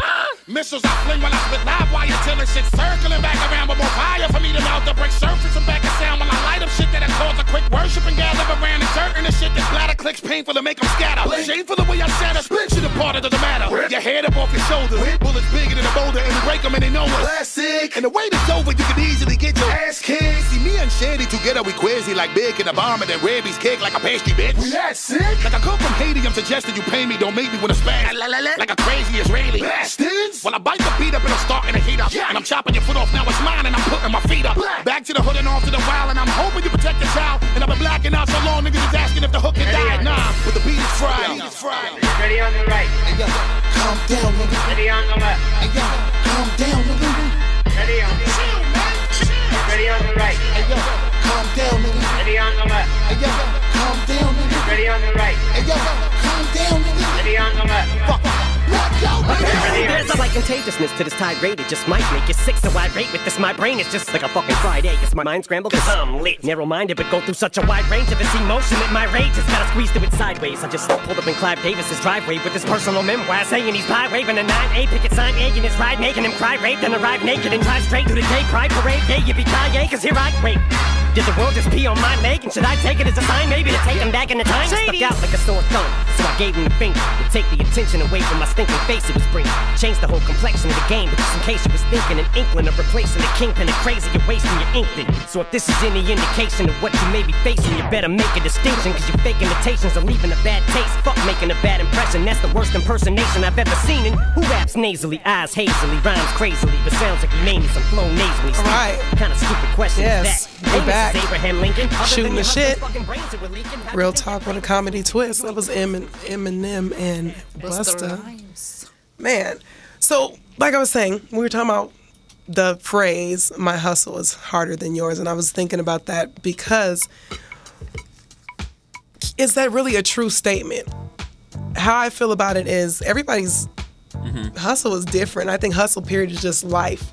Missiles I fling when I spit live wire till it's shit circling back around, but more fire for me to melt the break surface and back and sound when I light up shit that'll cause a quick worship and gather around and certain the shit that splatter clicks painful to make them scatter. Shameful the way I shatter, split shit apart, it doesn't matter. Your head up off your shoulders, bullets bigger than a boulder and we break them and they know us. Classic. And the wait is over, you can easily get your ass kicked. See me and Shady together, we quizzy like big in a bomb and then rabies kick like a pastry bitch. We that sick? Like I come from Haiti, I'm suggesting till you pay me. Don't make me wanna spaz like a crazy Israeli. Bastards. Well, I bite the beat up and I'll start in the heat up. And I'm chopping your foot off, now it's mine and I'm putting my feet up. Back to the hood and off to the wild, and I'm hoping you protect your child. And I've been blacking out so long, niggas is asking if the hook had died. Nah, but the beat is fried. Ready on the right. Calm down, nigga. Ready on the left. Hey, yo, calm down, nigga. Ready on the Ready on the right. Hey, yo, calm down, nigga. Ready on the left. Hey, yo, calm down, nigga. Ready on the right. Hey, yo, calm down, nigga. Ready on the left. There's a slight contagiousness to this tirade. It just might make you sick, so I rate with this. My brain is just like a fucking fried egg. It's my mind scrambled cause I'm lit. Narrow-minded, but go through such a wide range of this emotion that my rage has gotta squeeze through it sideways. I just pulled up in Clive Davis's driveway with his personal memoir, saying he's pie waving a 9A picket sign, A in his ride, making him cry rape, then arrive naked and drive straight through the gay pride parade. Yeah, yippee-ki-yay, cause here I wait. Did the world just pee on my leg? And should I take it as a sign maybe to take him back in the time? I stuck out like a sore thumb, so I gave him the finger to take the attention away from my stinking face it was bringing. Changed the whole complexion of the game, but just in case you was thinking, an inkling of replacing the kingpin and crazy, you're wasting your ink then. So if this is any indication of what you may be facing, you better make a distinction, cause your fake imitations are leaving a bad taste. Fuck making a bad impression, that's the worst impersonation I've ever seen. And who raps nasally, eyes hazily, rhymes crazily, but sounds like he made me some flow nasally. All right. Kind of stupid question is that? We're back. Abraham Lincoln, Shooting the shit. Real talk with a comedy twist. That was Eminem and Busta. Man, so like I was saying, we were talking about the phrase, my hustle is harder than yours. And I was thinking about that because is that really a true statement? How I feel about it is everybody's hustle is different. I think hustle period is just life.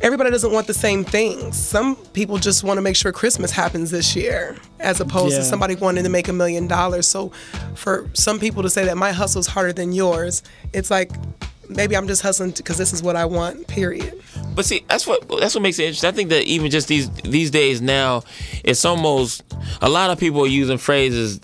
Everybody doesn't want the same things. Some people just want to make sure Christmas happens this year as opposed to somebody wanting to make $1 million. So for some people to say that my hustle is harder than yours, it's like maybe I'm just hustling because this is what I want, period. But see, that's what makes it interesting. I think that even just these days now, it's almost a lot of people are using phrases.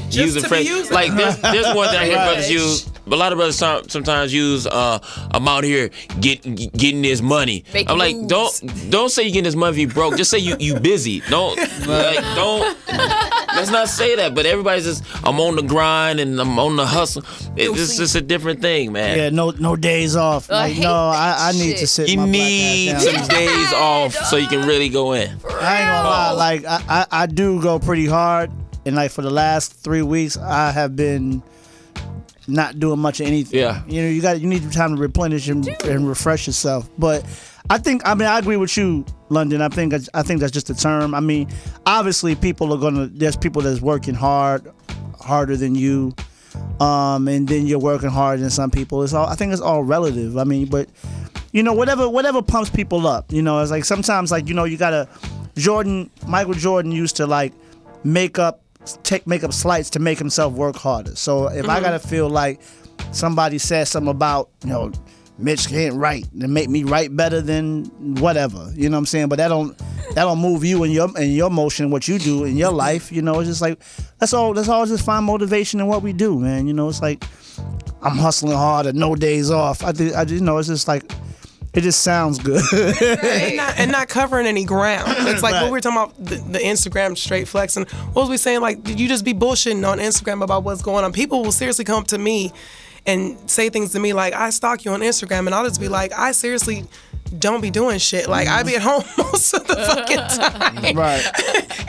Like there's one that I hear brothers use. A lot of brothers sometimes use I'm out here getting this money. I'm like, don't say you getting this money if you broke. Just say you busy. Don't let's not say that. But everybody's just I'm on the grind and I'm on the hustle. It's just a different thing, man. Yeah, no days off. Like, I need to sit. You need some days off so you can really go in. I ain't gonna lie, like I do go pretty hard. And like for the last 3 weeks, I have been not doing much of anything. Yeah. You know, you need time to replenish and refresh yourself. But I agree with you, London. I think that's just a term. I mean, obviously there's people that's working harder than you. And then you're working harder than some people. I think it's all relative. I mean, but you know, whatever pumps people up, you know, it's like sometimes like, you know, you gotta Michael Jordan used to like make up slights to make himself work harder. So if I gotta feel like somebody says something about, you know, Mitch can't write and make me write better than whatever, you know what I'm saying? But that don't move you in your motion, what you do in your life. You know, it's just like let's all just find motivation in what we do, man. You know, it's like I'm hustling hard and no days off. You know, it's just like it just sounds good. and not covering any ground. It's like what we were talking about, the Instagram straight flexing. What was we saying? Like, did you just be bullshitting on Instagram about what's going on? People will seriously come up to me and say things to me like, I stalk you on Instagram. And I'll just be like, I seriously don't be doing shit. Like, I be at home most of the fucking time. Right.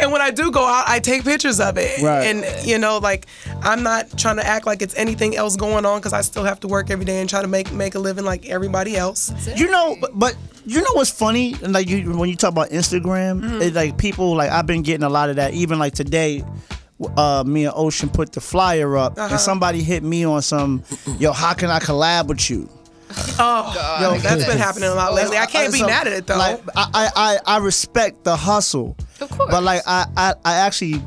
And when I do go out, I take pictures of it. Right. And, you know, like, I'm not trying to act like it's anything else going on because I still have to work every day and try to make a living like everybody else. You know, but you know what's funny? Like, when you talk about Instagram, it's like people, like, I've been getting a lot of that. Even like today, me and Ocean put the flyer up and somebody hit me on some, yo, how can I collab with you? Oh, God, that's been happening a lot lately. I can't be mad at it though. Like, I respect the hustle, of course. But like I actually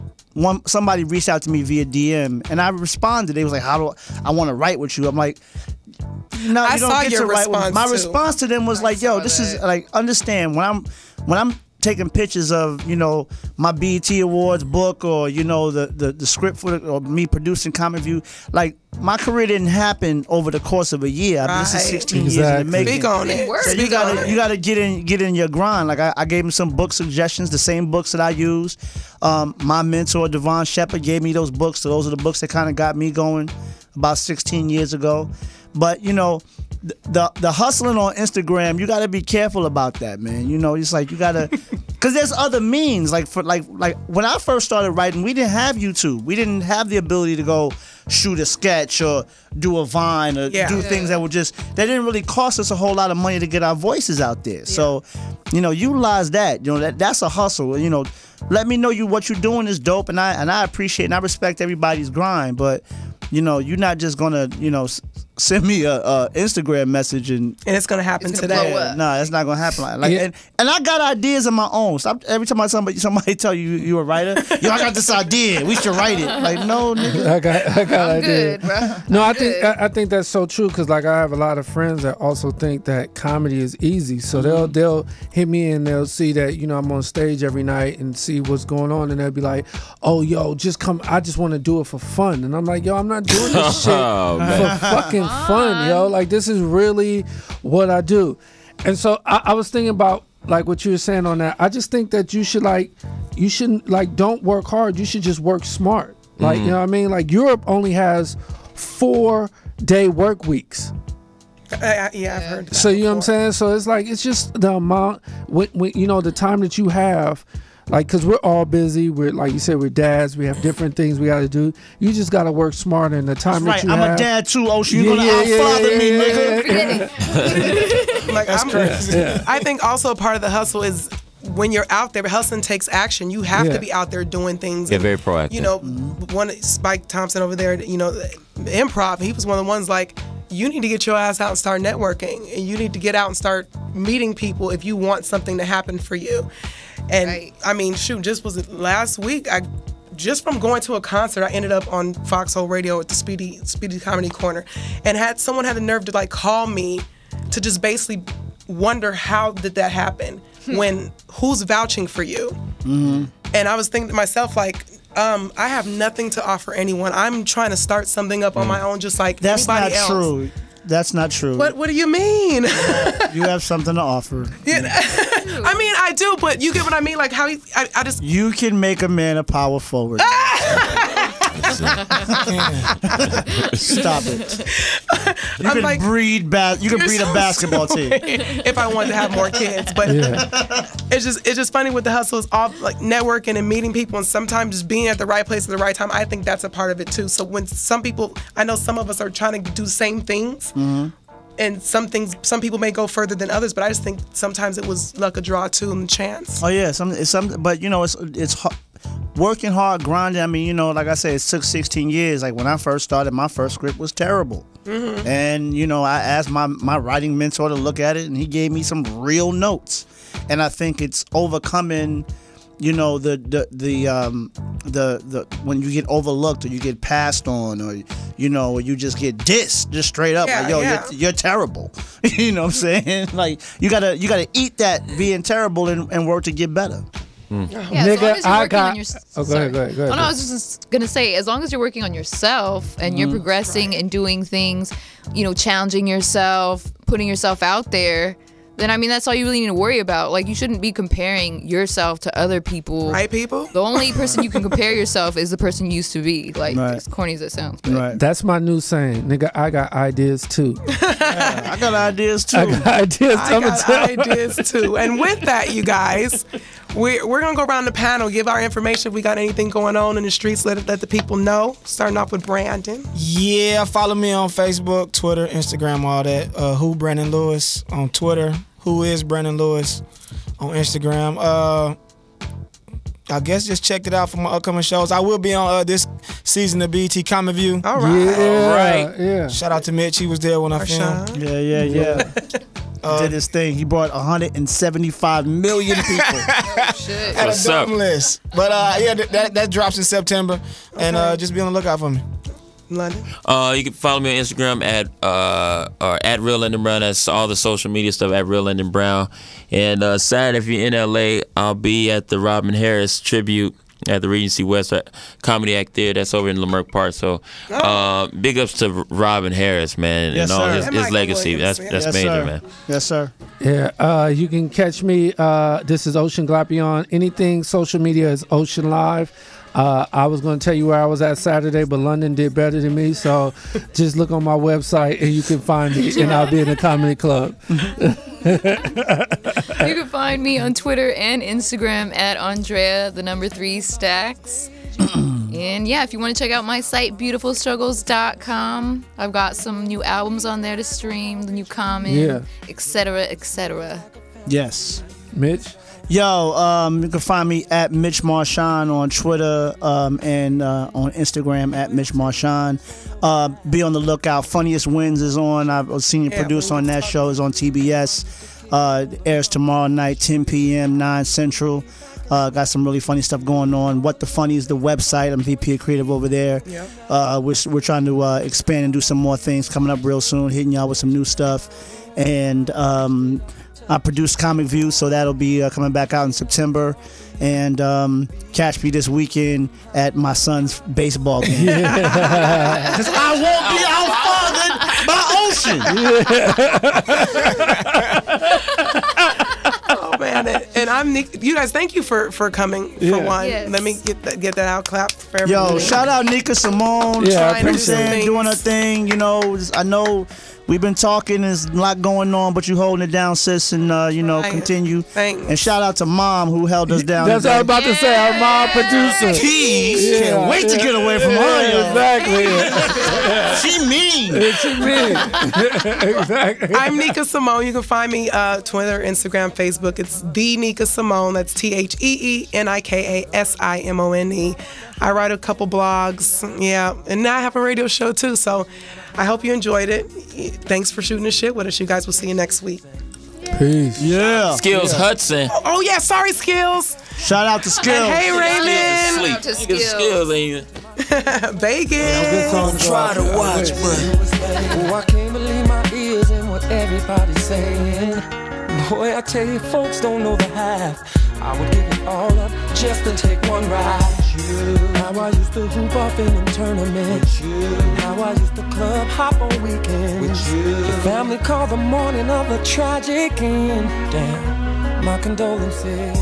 somebody reached out to me via DM and I responded. They was like, I want to write with you. I'm like, no, you don't get to write with me. My response to them was like, yo, this is like, understand when I'm taking pictures of, you know, my BET Awards book, or, you know, the script for or me producing Comic View. Like, my career didn't happen over the course of a year. I mean, this is 16 years in the making. Speak on it. So you gotta get in your grind. Like, I gave him some book suggestions, the same books that I use. My mentor Devon Shepard gave me those books. So those are the books that kind of got me going about 16 years ago. But, you know, the hustling on Instagram, you got to be careful about that, man. You know, it's like you got to, because there's other means. Like when I first started writing, we didn't have YouTube. We didn't have the ability to go shoot a sketch or do a Vine or do things that they didn't really cost us a whole lot of money to get our voices out there. So, you know, utilize that. You know, that's a hustle. You know, let me know what you're doing is dope, and I appreciate and I respect everybody's grind, but, you know, you're not just gonna, you know, send me a Instagram message and it's gonna happen today. No, it's not gonna happen. And I got ideas of my own. Stop every time somebody tell you a writer. Yo, I got this idea. We should write it. Like, no, nigga. I got ideas. Good, bro. No, I think that's so true, because like I have a lot of friends that also think that comedy is easy. So they'll hit me and they'll see that, you know, I'm on stage every night and see what's going on, and they'll be like, "Oh, yo, just come. I just want to do it for fun." And I'm like, "Yo, I'm not doing this shit for fucking fun, yo. Like, this is really what I do." And so I was thinking about like what you were saying on that. I just think that you shouldn't like don't work hard. You should just work smart. Like, you know what I mean? Like, Europe only has 4-day work weeks. Yeah, I've heard that. So you know what I'm saying? So it's like, it's just the amount, when you know, the time that you have. Like, because we're all busy. We're, like you said, we're dads. We have different things we got to do. You just got to work smarter in the time that you have. I'm a dad too, Ocean. You're going to outfather me, nigga. Like, I think also part of the hustle is when you're out there, hustling takes action. You have to be out there doing things. Yeah, very proactive. You know, one Spike Thompson over there, you know, improv, he was one of the ones like, you need to get your ass out and start networking. And you need to get out and start meeting people if you want something to happen for you. And I mean, shoot, just was it last week? Just from going to a concert, I ended up on Foxhole Radio at the Speedy Comedy Corner, and someone had the nerve to like call me to just basically wonder how did that happen when who's vouching for you? And I was thinking to myself like, I have nothing to offer anyone. I'm trying to start something up on my own, just like anybody else. That's not true. That's not true. What do you mean? You have something to offer. I mean, I do, but you get what I mean? Like how I just... You can make a man a power forward. Stop it. You can breed a basketball team if I wanted to have more kids. But it's just funny with the hustle is all like networking and meeting people, and sometimes just being at the right place at the right time. I think that's a part of it too. So when I know some of us are trying to do the same things. And some people may go further than others, but I just think sometimes it was luck of draw too and chance. Oh yeah, but you know, it's working hard, grinding. I mean, you know, like I said, it took 16 years. Like when I first started, my first script was terrible, and you know, I asked my writing mentor to look at it, and he gave me some real notes. And I think it's overcoming, you know, the when you get overlooked or you get passed on, or you know, or you just get dissed just straight up, like, yo, you're terrible. You know what I'm saying? Like you gotta eat that being terrible and work to get better. Yeah, as long as you're working on yourself. Go ahead. Oh, no, I was just gonna say, as long as you're working on yourself and you're progressing and doing things, you know, challenging yourself, putting yourself out there, then I mean that's all you really need to worry about. Like, you shouldn't be comparing yourself to other people. Right, people? The only person you can compare yourself is the person you used to be. Like, as corny as that sounds. But. That's my new saying, nigga. I got ideas too. I got ideas too. I got ideas too. And with that, you guys, we're gonna go around the panel, give our information if we got anything going on in the streets. Let the people know. Starting off with Brandon. Yeah, follow me on Facebook, Twitter, Instagram, all that. Who Brandon Lewis on Twitter. Who is Brandon Lewis on Instagram? I guess just check it out for my upcoming shows. I will be on this season of BET Comic View. All right. Yeah. Shout out to Mitch. He was there when I filmed. Yeah. Did his thing. He brought 175 million people. Oh, shit. At a dumb list. But yeah, that drops in September. And just be on the lookout for me. London? You can follow me on Instagram at Real Lyndon Brown. That's all the social media stuff at Real Lyndon Brown. And Saturday, if you're in LA, I'll be at the Robin Harris tribute at the Regency West Comedy Act Theater. That's over in Leimert Park. So big ups to Robin Harris, man, and all his legacy. That's major, man. Yes, sir. Yeah, you can catch me. This is Ocean Glapion. Anything social media is Ocean Live. I was going to tell you where I was at Saturday, but London did better than me. So just look on my website and you can find me, and I'll be in the comedy club. You can find me on Twitter and Instagram at Andrea3Stacks. And yeah, if you want to check out my site, beautifulstruggles.com, I've got some new albums on there to stream, the new comment, etc., etc. Yes. Mitch? Yo, you can find me at Mitch Marchand on Twitter and on Instagram at Mitch Marchand. Be on the lookout. Funniest Wins is on. I was senior producer on that show. It's on TBS. It airs tomorrow night, 10 p.m., 9 Central. Got some really funny stuff going on. What the Funny is the website. I'm VP of Creative over there. We're trying to expand and do some more things coming up real soon, hitting y'all with some new stuff. And I produced Comic View, so that'll be coming back out in September. And catch me this weekend at my son's baseball game. Because I won't be outfathered by Ocean. Oh man, and I'm Nick. You guys, thank you for coming. For one, let me get that out. Clap for everybody. Yo, shout out Nika Simone. Doing her thing. You know, I know. We've been talking, there's a lot going on, but you holding it down, sis, and continue. Thanks. And shout out to Mom who held us down. That's what I was about to say, our mom producer. Can't wait to get away from her. Exactly. She mean. She mean. Exactly. I'm Nika Simone. You can find me Twitter, Instagram, Facebook. It's the Nika Simone. That's TheNikaSimone. I write a couple blogs, and now I have a radio show too. So I hope you enjoyed it. Thanks for shooting the shit with us. You guys will see you next week. Peace. Yeah. Skills Hudson. Oh yeah, sorry Skills. Shout out to Skills. And hey Raymond. Shout out to Skills. Bacon. Try to watch, but I can't believe my ears and what everybody's saying. Boy, I tell you, folks don't know the half. I would give it all up just to take one ride. How I used to hoop off in them tournaments. How I used to club hop on weekends. Your family called the morning of a tragic end. Damn, my condolences.